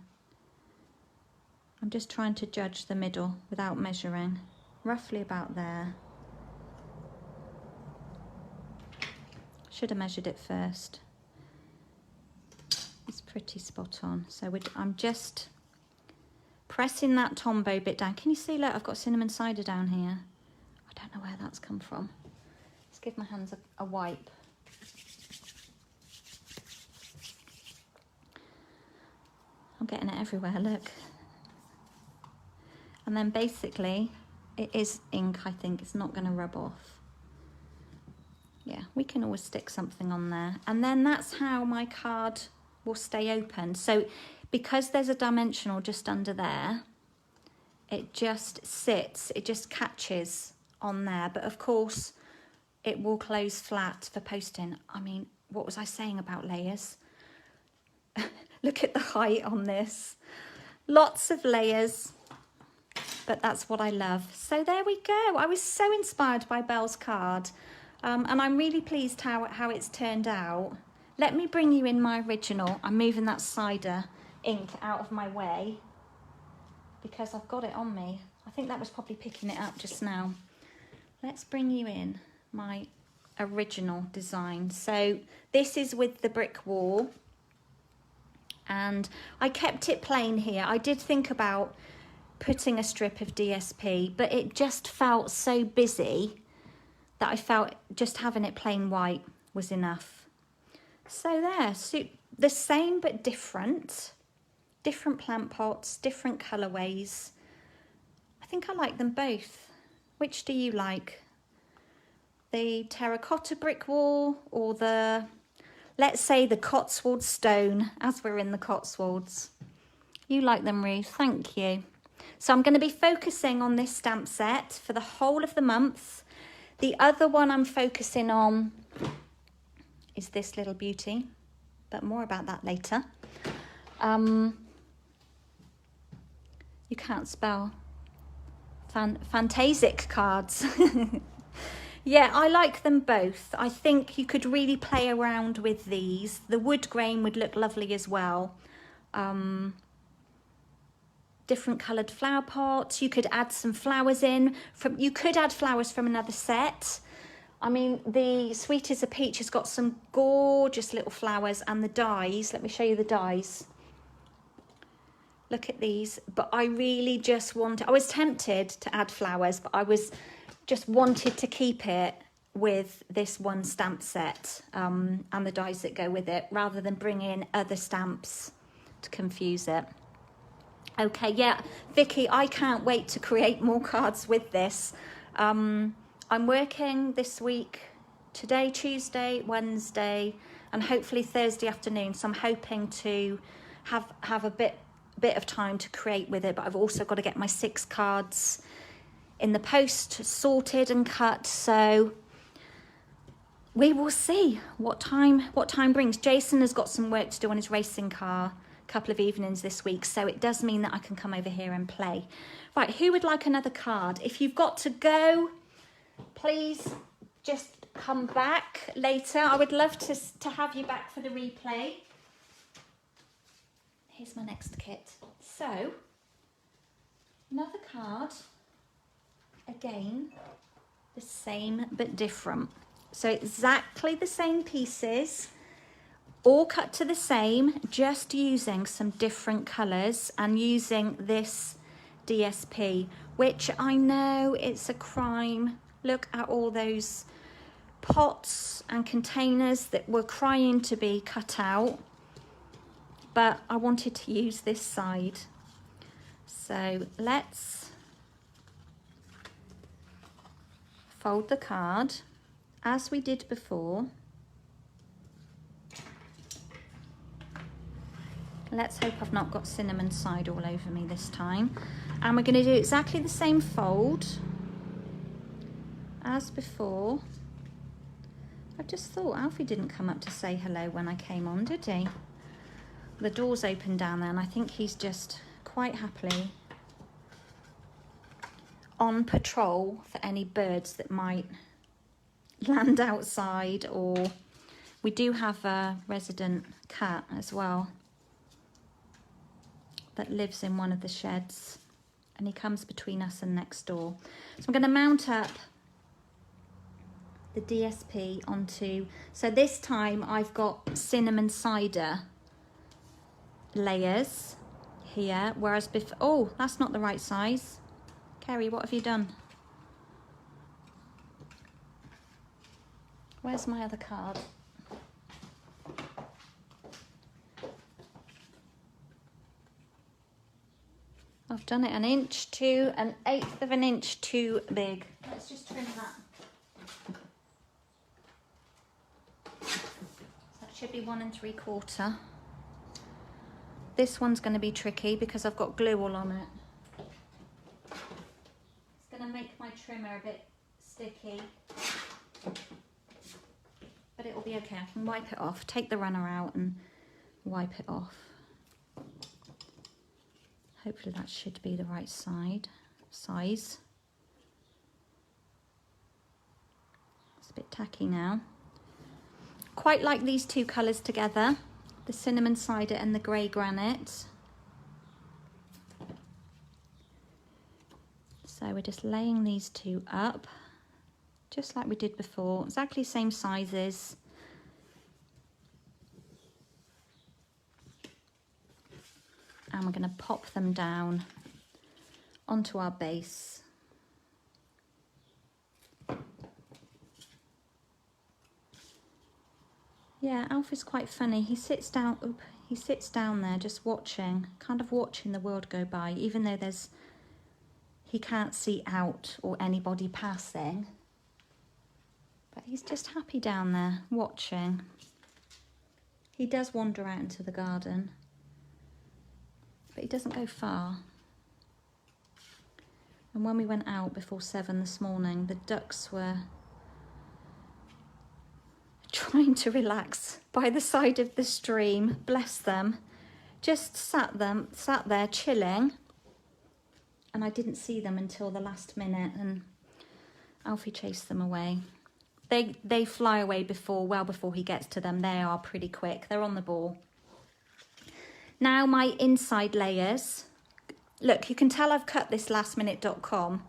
Speaker 1: I'm just trying to judge the middle without measuring. Roughly about there. Should have measured it first. It's pretty spot on. So I'm just pressing that Tombow bit down. Can you see, look, I've got cinnamon cider down here. I don't know where that's come from. Let's give my hands a wipe. I'm getting it everywhere, look. And then basically, it is ink, I think. It's not going to rub off. Yeah, we can always stick something on there. And then that's how my card will stay open. So because there's a dimensional just under there, it just sits, it just catches on there. But of course, it will close flat for posting. I mean, what was I saying about layers? Look at the height on this. Lots of layers. But that's what I love. So there we go. I was so inspired by Belle's card. And I'm really pleased how it's turned out. Let me bring you in my original. I'm moving that cider ink out of my way because I've got it on me. I think that was probably picking it up just now. Let's bring you in my original design. So this is with the brick wall. And I kept it plain here. I did think about putting a strip of DSP, but it just felt so busy that I felt just having it plain white was enough. So there, so the same but different. Different plant pots, different colourways. I think I like them both. Which do you like? The terracotta brick wall or the, let's say the Cotswold stone, as we're in the Cotswolds? You like them, Ruth, thank you. So I'm going to be focusing on this stamp set for the whole of the month. The other one I'm focusing on is this little beauty, but more about that later. You can't spell Fantasic cards. Yeah, I like them both. I think you could really play around with these. The wood grain would look lovely as well. Different coloured flower pots. You could add some flowers in. You could add flowers from another set. I mean, the Sweet as a Peach has got some gorgeous little flowers, and the dies. Let me show you the dies. Look at these. But I really just wanted, I was tempted to add flowers, but I was just wanted to keep it with this one stamp set and the dies that go with it, rather than bring in other stamps to confuse it. Okay, yeah, Vicky, I can't wait to create more cards with this. I'm working this week, today, Tuesday, Wednesday, and hopefully Thursday afternoon. So I'm hoping to have a bit of time to create with it, but I've also got to get my 6 cards in the post sorted and cut. So we will see what time brings. Jason has got some work to do on his racing car couple of evenings this week, so it does mean that I can come over here and play. Right, who would like another card? If you've got to go, please just come back later. I would love to have you back for the replay. here's my next kit. So, another card, again, the same but different. So exactly the same pieces, all cut to the same, just using some different colours and using this DSP, which I know it's a crime. Look at all those pots and containers that were crying to be cut out, but I wanted to use this side. So let's fold the card as we did before. Let's hope I've not got cinnamon side all over me this time. And we're going to do exactly the same fold as before. I just thought Alfie didn't come up to say hello when I came on, did he? The door's open down there and I think he's just quite happily on patrol for any birds that might land outside, or we do have a resident cat as well that lives in one of the sheds and he comes between us and next door. So I'm going to mount up the DSP onto, so this time I've got cinnamon cider layers here, whereas before, oh, that's not the right size. Kerry, what have you done? Where's my other card? I've done it 1/8 of an inch too big. Let's just trim that. That should be 1 3/4. This one's going to be tricky because I've got glue all on it. It's going to make my trimmer a bit sticky. But it will be okay. I can wipe it off, take the runner out and wipe it off. Hopefully that should be the right size. It's a bit tacky now. Quite like these two colours together, the cinnamon cider and the grey granite. So we're just laying these two up, just like we did before, exactly same sizes. And we're going to pop them down onto our base. Yeah, Alfie's quite funny. He sits down there just watching, kind of watching the world go by, even though he can't see out or anybody passing. But he's just happy down there watching. He does wander out into the garden, but he doesn't go far. And when we went out before 7 this morning, the ducks were trying to relax by the side of the stream, bless them, just sat there chilling, and I didn't see them until the last minute, and Alfie chased them away. They fly away well before he gets to them. They are pretty quick. They're on the ball. Now my inside layers. Look, you can tell I've cut this lastminute.com.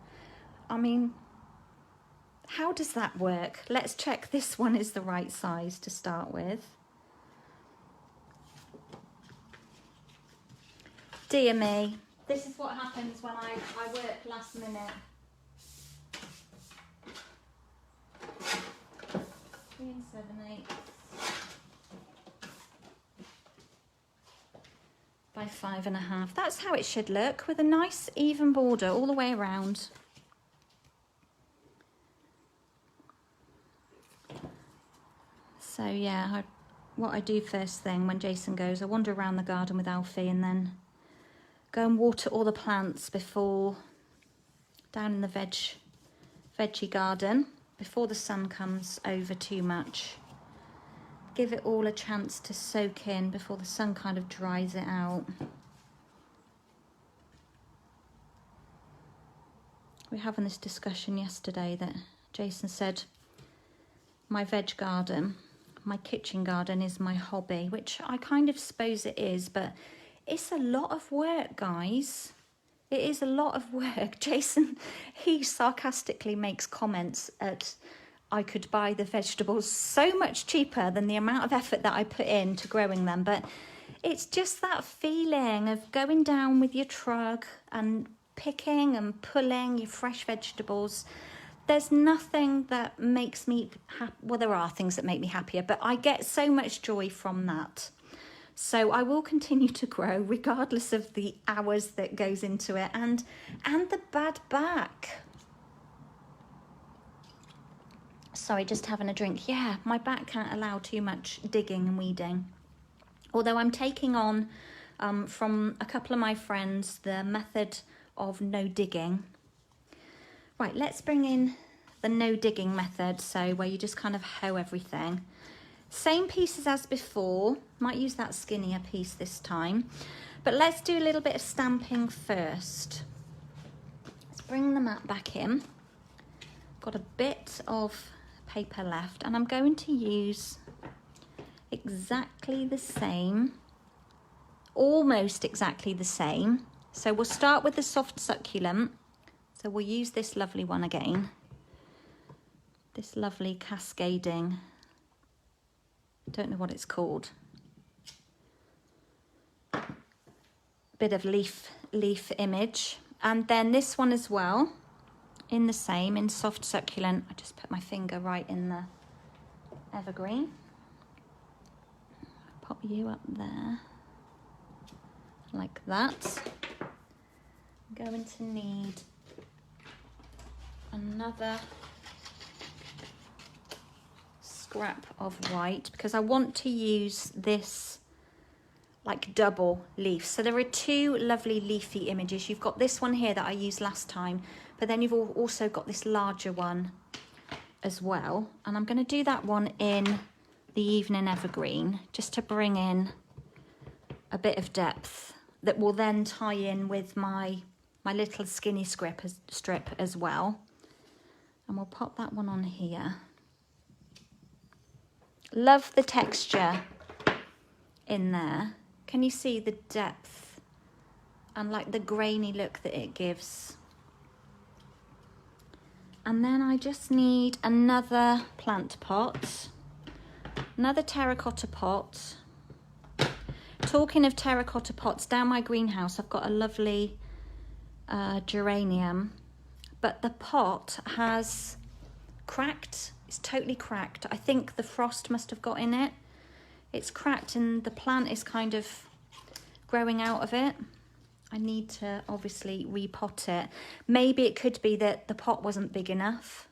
Speaker 1: I mean, how does that work? Let's check this one is the right size to start with. Dear me, this is what happens when I work last minute. 3 7/8 by 5.5. That's how it should look, with a nice even border all the way around. So yeah, what I do first thing when Jason goes, I wander around the garden with Alfie and then go and water all the plants before, down in the veggie garden, before the sun comes over too much. Give it all a chance to soak in before the sun kind of dries it out. We were having this discussion yesterday that Jason said, my veg garden, my kitchen garden is my hobby, which I kind of suppose it is, but It's a lot of work, guys. It is a lot of work. Jason, he sarcastically makes comments at I could buy the vegetables so much cheaper than the amount of effort that I put into growing them. But it's just that feeling of going down with your truck and picking and pulling your fresh vegetables. There's nothing that makes me happy. Well, there are things that make me happier, but I get so much joy from that. So I will continue to grow regardless of the hours that goes into it and the bad back. Sorry, just having a drink. Yeah, my back can't allow too much digging and weeding. Although I'm taking on from a couple of my friends the method of no digging. Right, let's bring in the no digging method, so where you just kind of hoe everything. Same pieces as before, might use that skinnier piece this time, but let's do a little bit of stamping first. Let's bring the mat back in. Got a bit of paper left and I'm going to use exactly the same, almost exactly the same. So we'll start with the soft succulent. So we'll use this lovely one again. This lovely cascading, don't know what it's called. Bit of leaf image. And then this one as well, in the same, in soft succulent. I just put my finger right in the evergreen. Pop you up there, like that. I'm going to need another scrap of white because I want to use this like double leaf. So there are two lovely leafy images. You've got this one here that I used last time, but then you've also got this larger one as well. And I'm going to do that one in the evening evergreen just to bring in a bit of depth that will then tie in with my little skinny strip as well. And we'll pop that one on here. Love the texture in there. Can you see the depth and like the grainy look that it gives? And then I just need another plant pot, another terracotta pot. Talking of terracotta pots, down my greenhouse I've got a lovely geranium, but the pot has cracked. It's totally cracked. I think the frost must have got in it. It's cracked and the plant is kind of growing out of it. I need to obviously repot it. Maybe it could be that the pot wasn't big enough.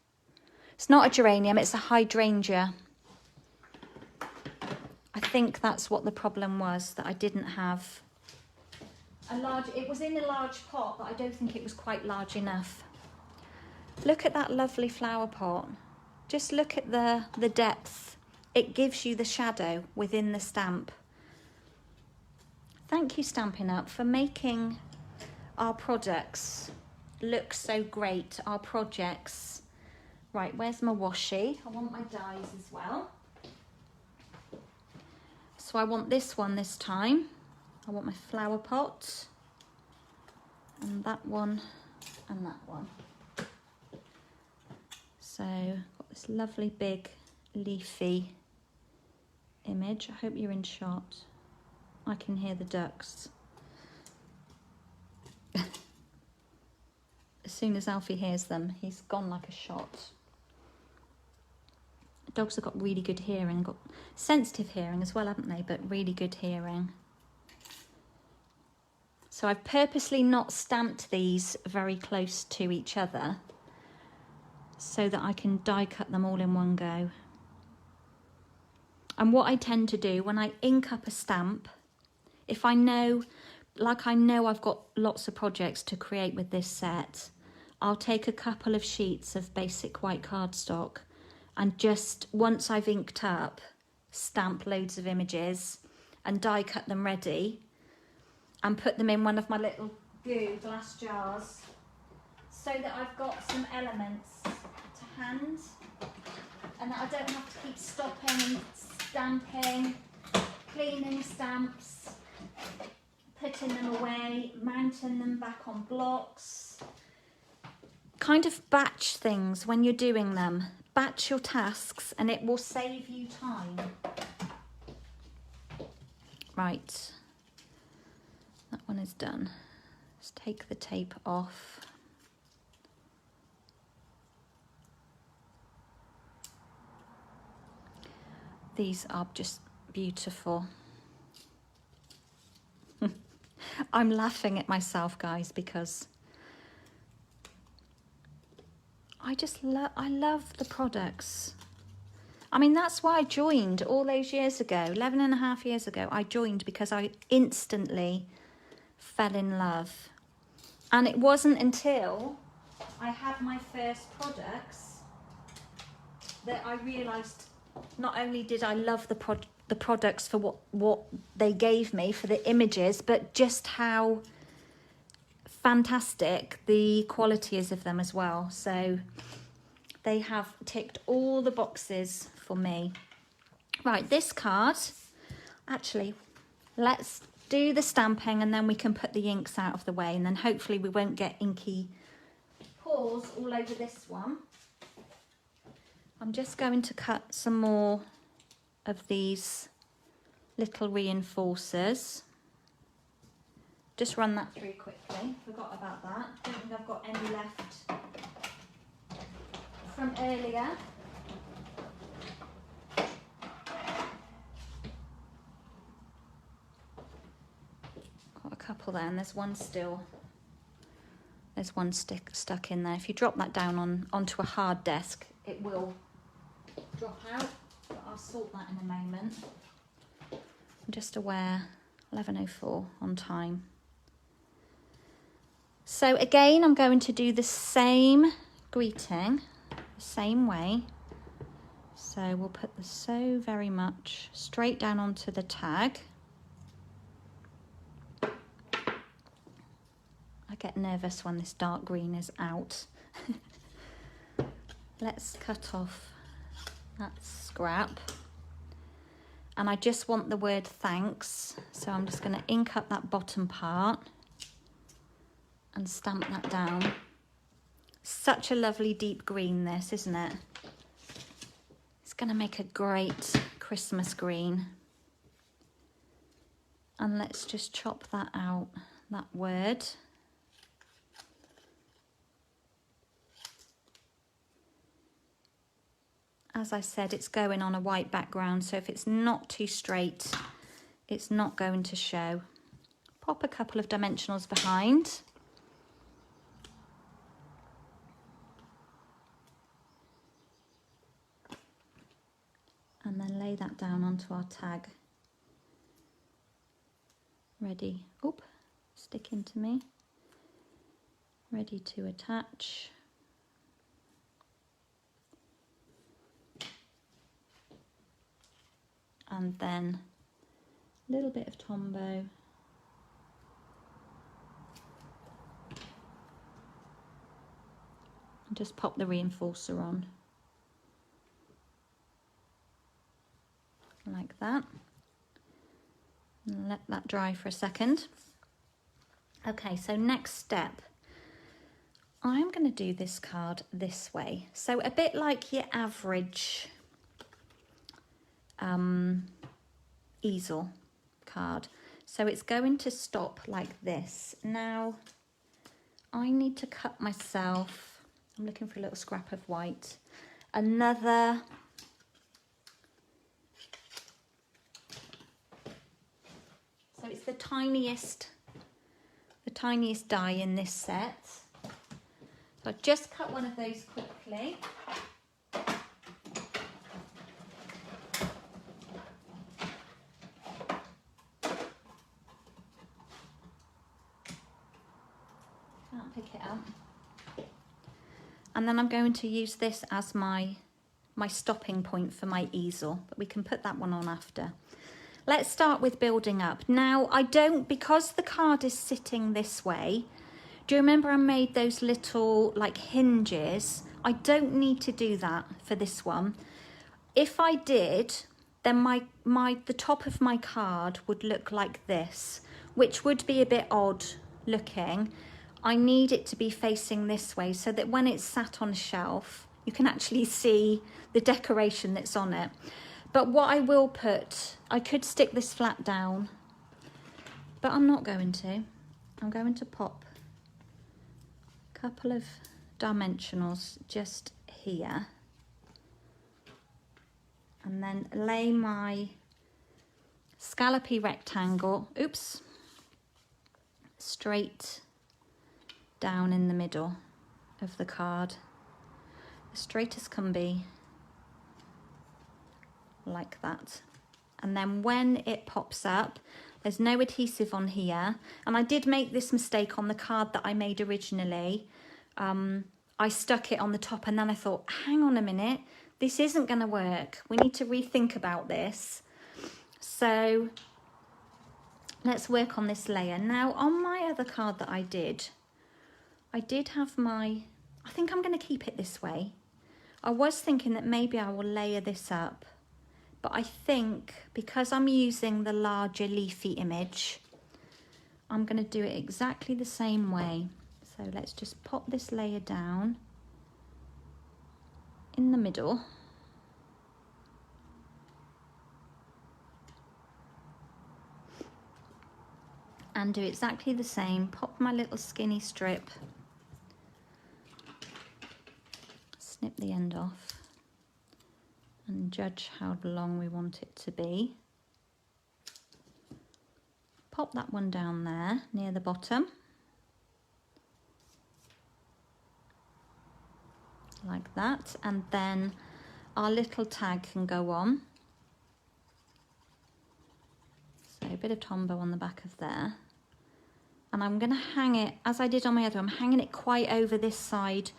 Speaker 1: It's not a geranium, it's a hydrangea. I think that's what the problem was, that I didn't have a large, it was in a large pot, but I don't think it was quite large enough. Look at that lovely flower pot. Just look at the depth. It gives you the shadow within the stamp. Thank you, Stampin' Up, for making our products look so great, our projects. Right, where's my washi? I want my dies as well. So I want this one this time. I want my flower pot. And that one and that one. So, got this lovely big leafy image. I hope you're in shot. I can hear the ducks. As soon as Alfie hears them, he's gone like a shot. Dogs have got really good hearing, got sensitive hearing as well, haven't they? But really good hearing. So I've purposely not stamped these very close to each other so that I can die cut them all in one go. And what I tend to do when I ink up a stamp, if I know, like I know I've got lots of projects to create with this set, I'll take a couple of sheets of basic white cardstock and just, once I've inked up, stamp loads of images and die cut them ready and put them in one of my little glass jars so that I've got some elements to hand and that I don't have to keep stopping and stamping, cleaning stamps, putting them away, mounting them back on blocks. Kind of batch things when you're doing them. Batch your tasks and it will save you time. Right, that one is done. Let's take the tape off. These are just beautiful. I'm laughing at myself, guys, because I love the products. I mean, that's why I joined all those years ago, 11 and a half years ago. I joined because I instantly fell in love. And it wasn't until I had my first products that I realised not only did I love the products for what they gave me, for the images, but just how fantastic the quality is of them as well. So they have ticked all the boxes for me. Right, this card, actually, let's do the stamping and then we can put the inks out of the way, and then hopefully we won't get inky paws all over this one. I'm just going to cut some more of these little reinforcers. Just run that through quickly. Forgot about that. Don't think I've got any left from earlier. Got a couple there, and there's one still. There's one stuck in there. If you drop that down onto a hard desk, it will drop out, but I'll sort that in a moment. I'm just aware, 11:04 on time. So again, I'm going to do the same greeting, the same way. So we'll put the "so very much" straight down onto the tag. I get nervous when this dark green is out. Let's cut off that scrap. And I just want the word "thanks." So I'm just going to ink up that bottom part and stamp that down. Such a lovely deep green, this, isn't it? It's going to make a great Christmas green. And let's just chop that out, that word. As I said, it's going on a white background, so if it's not too straight, it's not going to show. Pop a couple of dimensionals behind. And then lay that down onto our tag. Ready, oop, stick into me. Ready to attach. And then a little bit of Tombow. And just pop the reinforcer on. Like that. And let that dry for a second. Okay, so next step. I'm going to do this card this way. So a bit like your average easel card. So it's going to stop like this. Now I need to cut myself, I'm looking for a little scrap of white, another so it's the tiniest die in this set. So I've just cut one of those quickly. Pick it up, and then I'm going to use this as my stopping point for my easel, but we can put that one on after. Let's start with building up. Now because the card is sitting this way, do you remember I made those little like hinges? I don't need to do that for this one. If I did, then the top of my card would look like this, which would be a bit odd looking, I need it to be facing this way so that when it's sat on a shelf, you can actually see the decoration that's on it. But what I will put, I could stick this flat down, but I'm not going to. I'm going to pop a couple of dimensionals just here, and then lay my scallopy rectangle, oops, straight down in the middle of the card, as straight as can be, like that. And then when it pops up, there's no adhesive on here, and I did make this mistake on the card that I made originally. I stuck it on the top, and then I thought, hang on a minute, this isn't going to work. We need to rethink about this. So let's work on this layer. Now on my other card that I did have my, I think I'm going to keep it this way. I was thinking that maybe I will layer this up, but I think because I'm using the larger leafy image, I'm going to do it exactly the same way. So let's just pop this layer down in the middle. And do exactly the same. Pop my little skinny strip, snip the end off, and judge how long we want it to be. Pop that one down there near the bottom, like that, and then our little tag can go on. So a bit of Tombow on the back of there. And I'm going to hang it, as I did on my other, I'm hanging it quite over this side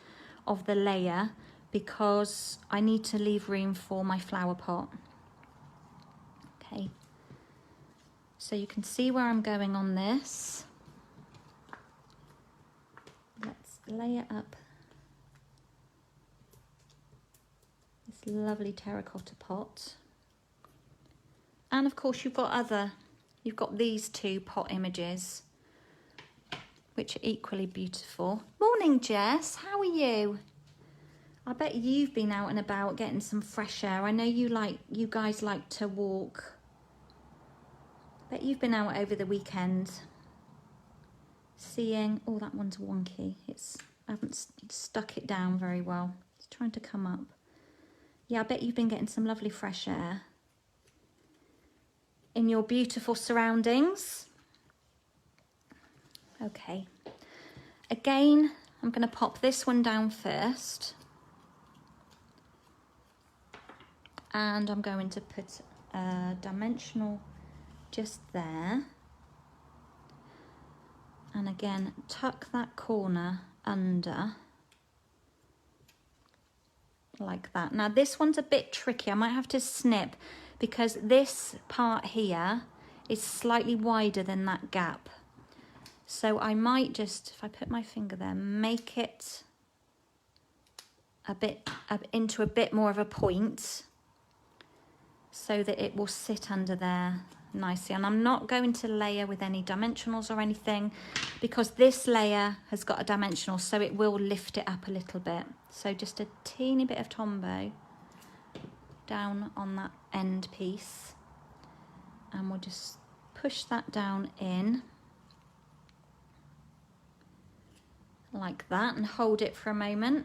Speaker 1: of the layer because I need to leave room for my flower pot. Okay, so you can see where I'm going on this. Let's layer up this lovely terracotta pot. And of course you've got these two pot images, which are equally beautiful. Morning, Jess, how are you? I bet you've been out and about getting some fresh air. I know you guys like to walk. I bet you've been out over the weekend seeing, oh, that one's wonky. I haven't stuck it down very well. It's trying to come up. Yeah, I bet you've been getting some lovely fresh air in your beautiful surroundings. Okay, again, I'm going to pop this one down first, and I'm going to put a dimensional just there, and again tuck that corner under like that. Now this one's a bit tricky. I might have to snip because this part here is slightly wider than that gap. So I might just, if I put my finger there, make it a bit into a bit more of a point so that it will sit under there nicely. And I'm not going to layer with any dimensionals or anything because this layer has got a dimensional, so it will lift it up a little bit. So just a teeny bit of Tombow down on that end piece, and we'll just push that down in like that and hold it for a moment.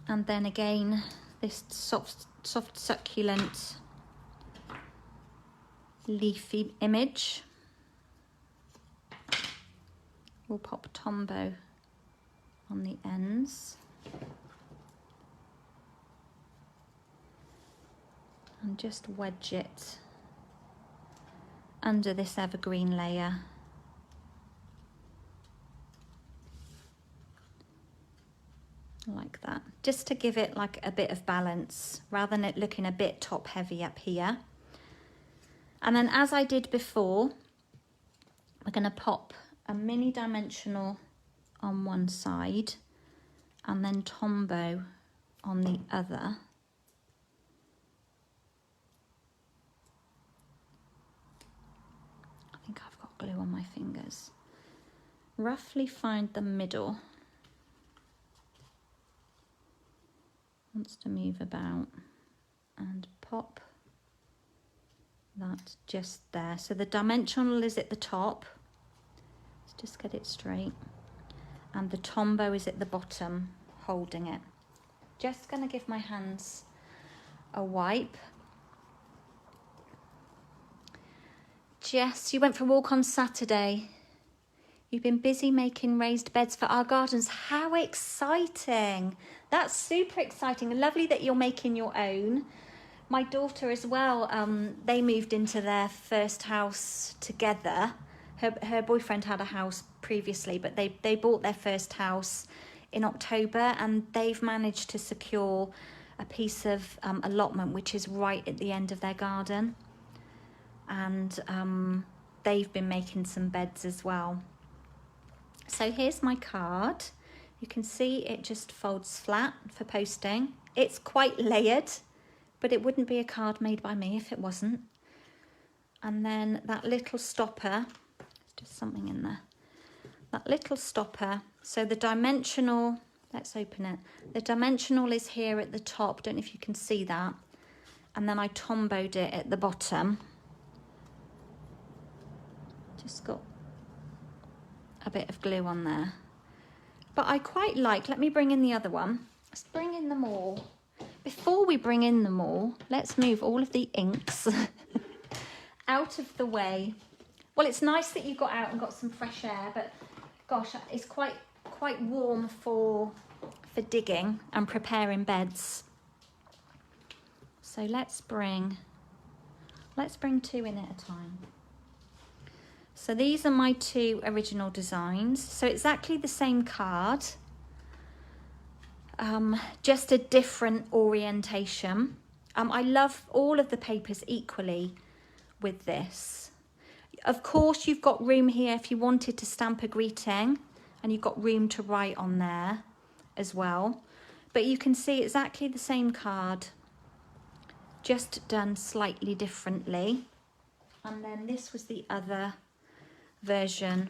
Speaker 1: And then again, this soft succulent leafy image. We'll pop Tombow on the ends. And just wedge it under this evergreen layer. Like that, just to give it like a bit of balance rather than it looking a bit top heavy up here. And then as I did before, we're going to pop a mini dimensional on one side and then Tombow on the other, glue on my fingers. Roughly find the middle. Wants to move about and pop that just there. So the dimensional is at the top. Let's just get it straight. And the tombow is at the bottom, holding it. Just going to give my hands a wipe. Jess, you went for a walk on Saturday. You've been busy making raised beds for our gardens. How exciting. That's super exciting. Lovely that you're making your own. My daughter as well, they moved into their first house together. Her boyfriend had a house previously, but they bought their first house in October, and they've managed to secure a piece of allotment which is right at the end of their garden. And they've been making some beds as well. So here's my card. You can see it just folds flat for posting. It's quite layered, but it wouldn't be a card made by me if it wasn't. And then that little stopper, there's just something in there. That little stopper, so the dimensional, let's open it. The dimensional is here at the top, don't know if you can see that. And then I tombowed it at the bottom. Just got a bit of glue on there. But I quite like, let me bring in the other one. Let's bring in them all. Before we bring in them all, let's move all of the inks out of the way. Well, it's nice that you got out and got some fresh air, but gosh, it's quite warm for digging and preparing beds. So let's bring 2 in at a time. So these are my 2 original designs. So exactly the same card, just a different orientation. I love all of the papers equally with this. Of course, you've got room here if you wanted to stamp a greeting, and you've got room to write on there as well. But you can see exactly the same card, just done slightly differently. And then this was the other version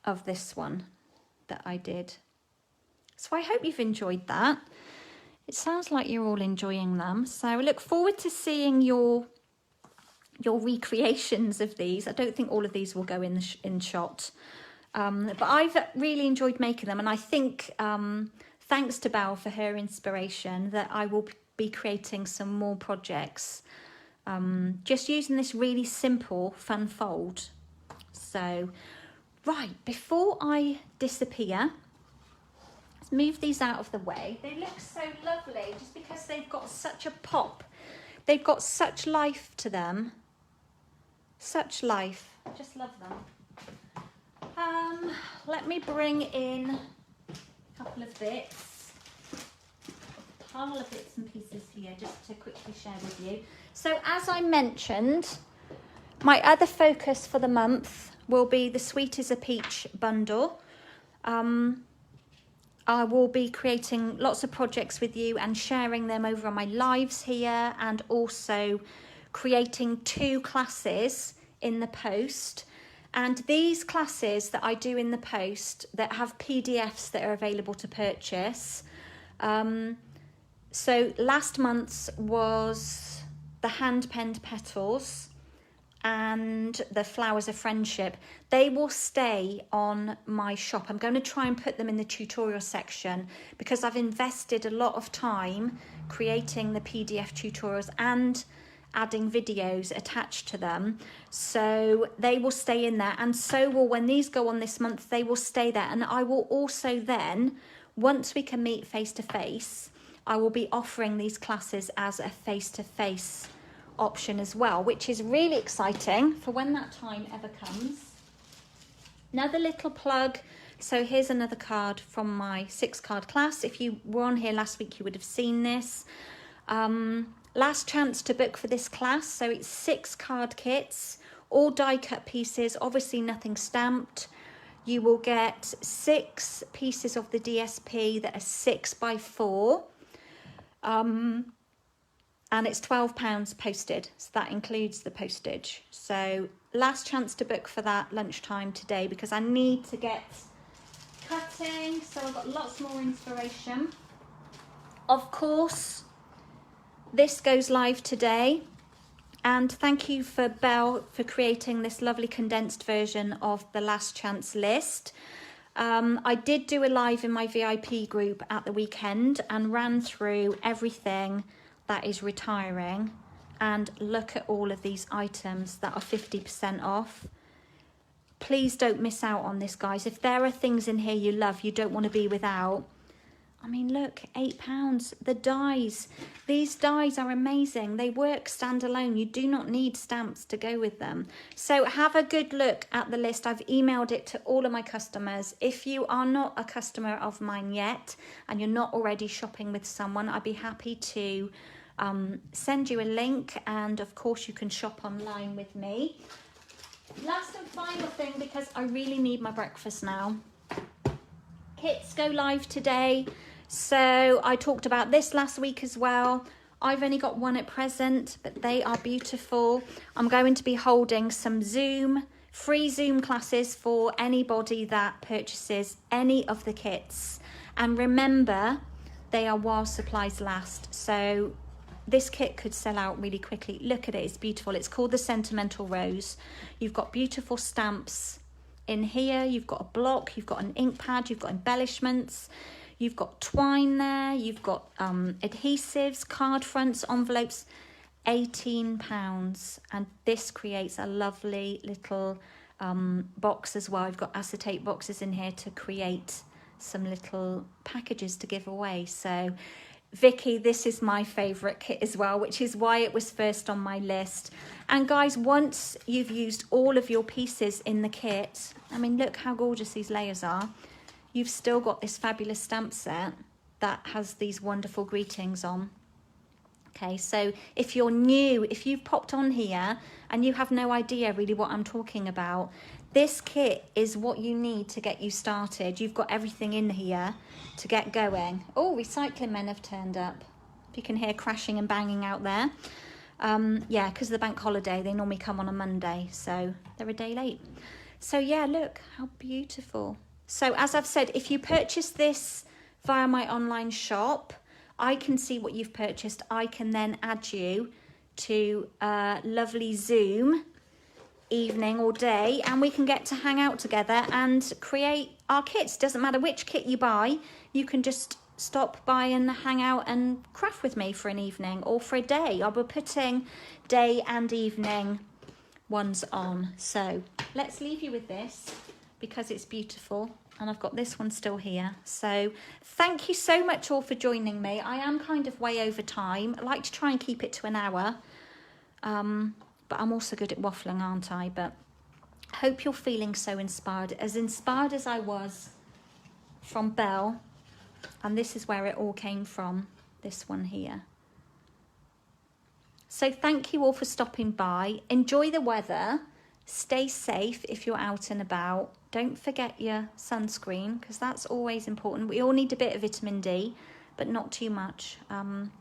Speaker 1: of this one that I did. So I hope you've enjoyed that. It sounds like you're all enjoying them. So I look forward to seeing your recreations of these. I don't think all of these will go in shot. But I've really enjoyed making them, and I think thanks to Belle for her inspiration that I will be creating some more projects just using this really simple fun fold. So right, before I disappear, let's move these out of the way. They look so lovely just because they've got such a pop. They've got such life to them. Such life. I just love them. Let me bring in a couple of bits. A pile of bits and pieces here just to quickly share with you. So as I mentioned, my other focus for the month will be the Sweet as a Peach bundle. I will be creating lots of projects with you and sharing them over on my lives here, and also creating 2 classes in the post. And these classes that I do in the post that have PDFs that are available to purchase. So last month's was the hand-penned petals and the flowers of friendship. They will stay on my shop. I'm going to try and put them in the tutorial section because I've invested a lot of time creating the PDF tutorials and adding videos attached to them. So they will stay in there, and so will, when these go on this month, they will stay there. And I will also then, once we can meet face to face, I will be offering these classes as a face-to-face option as well, which is really exciting for when that time ever comes. Another little plug. So here's another card from my 6-card class. If you were on here last week, you would have seen this. Last chance to book for this class. So it's 6 card kits, all die cut pieces, obviously nothing stamped. You will get 6 pieces of the DSP that are 6 by 4. and it's £12 posted, so that includes the postage. So last chance to book for that lunchtime today, because I need to get cutting, so I've got lots more inspiration. Of course, this goes live today, and thank you for Belle for creating this lovely condensed version of the last chance list. I did do a live in my VIP group at the weekend and ran through everything that is retiring, and look at all of these items that are 50% off. Please don't miss out on this, guys. If there are things in here you love, you don't want to be without. I mean, look, £8. The dies. These dies are amazing. They work standalone. You do not need stamps to go with them. So have a good look at the list. I've emailed it to all of my customers. If you are not a customer of mine yet and you're not already shopping with someone, I'd be happy to send you a link, and of course you can shop online with me. Last and final thing, because I really need my breakfast now. Kits go live today. So I talked about this last week as well. I've only got one at present, but they are beautiful. I'm going to be holding some free Zoom classes for anybody that purchases any of the kits. And remember, they are while supplies last. So this kit could sell out really quickly. Look at it, it's beautiful. It's called the Sentimental Rose. You've got beautiful stamps in here. You've got a block, you've got an ink pad, you've got embellishments, you've got twine there, you've got adhesives, card fronts, envelopes. £18, and this creates a lovely little box as well. I've got acetate boxes in here to create some little packages to give away. So Vicky, this is my favourite kit as well, which is why it was first on my list. And guys, once you've used all of your pieces in the kit, I mean, look how gorgeous these layers are. You've still got this fabulous stamp set that has these wonderful greetings on. Okay, so if you're new, if you've popped on here and you have no idea really what I'm talking about, this kit is what you need to get you started. You've got everything in here to get going. Oh, recycling men have turned up. You can hear crashing and banging out there. Yeah, because of the bank holiday, they normally come on a Monday, so they're a day late. So yeah, look how beautiful. So as I've said, if you purchase this via my online shop, I can see what you've purchased. I can then add you to a lovely Zoom evening or day, and we can get to hang out together and create our kits. Doesn't matter which kit you buy, you can just stop by and hang out and craft with me for an evening or for a day. I'll be putting day and evening ones on. So let's leave you with this because it's beautiful, and I've got this one still here. So thank you so much all for joining me. I am kind of way over time. I like to try and keep it to an hour, but I'm also good at waffling, aren't I? But I hope you're feeling so inspired as I was from Belle. And this is where it all came from, this one here. So thank you all for stopping by. Enjoy the weather. Stay safe if you're out and about. Don't forget your sunscreen, because that's always important. We all need a bit of vitamin D, but not too much. And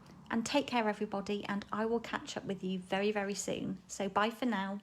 Speaker 1: take care, everybody, and I will catch up with you very, very soon. So bye for now.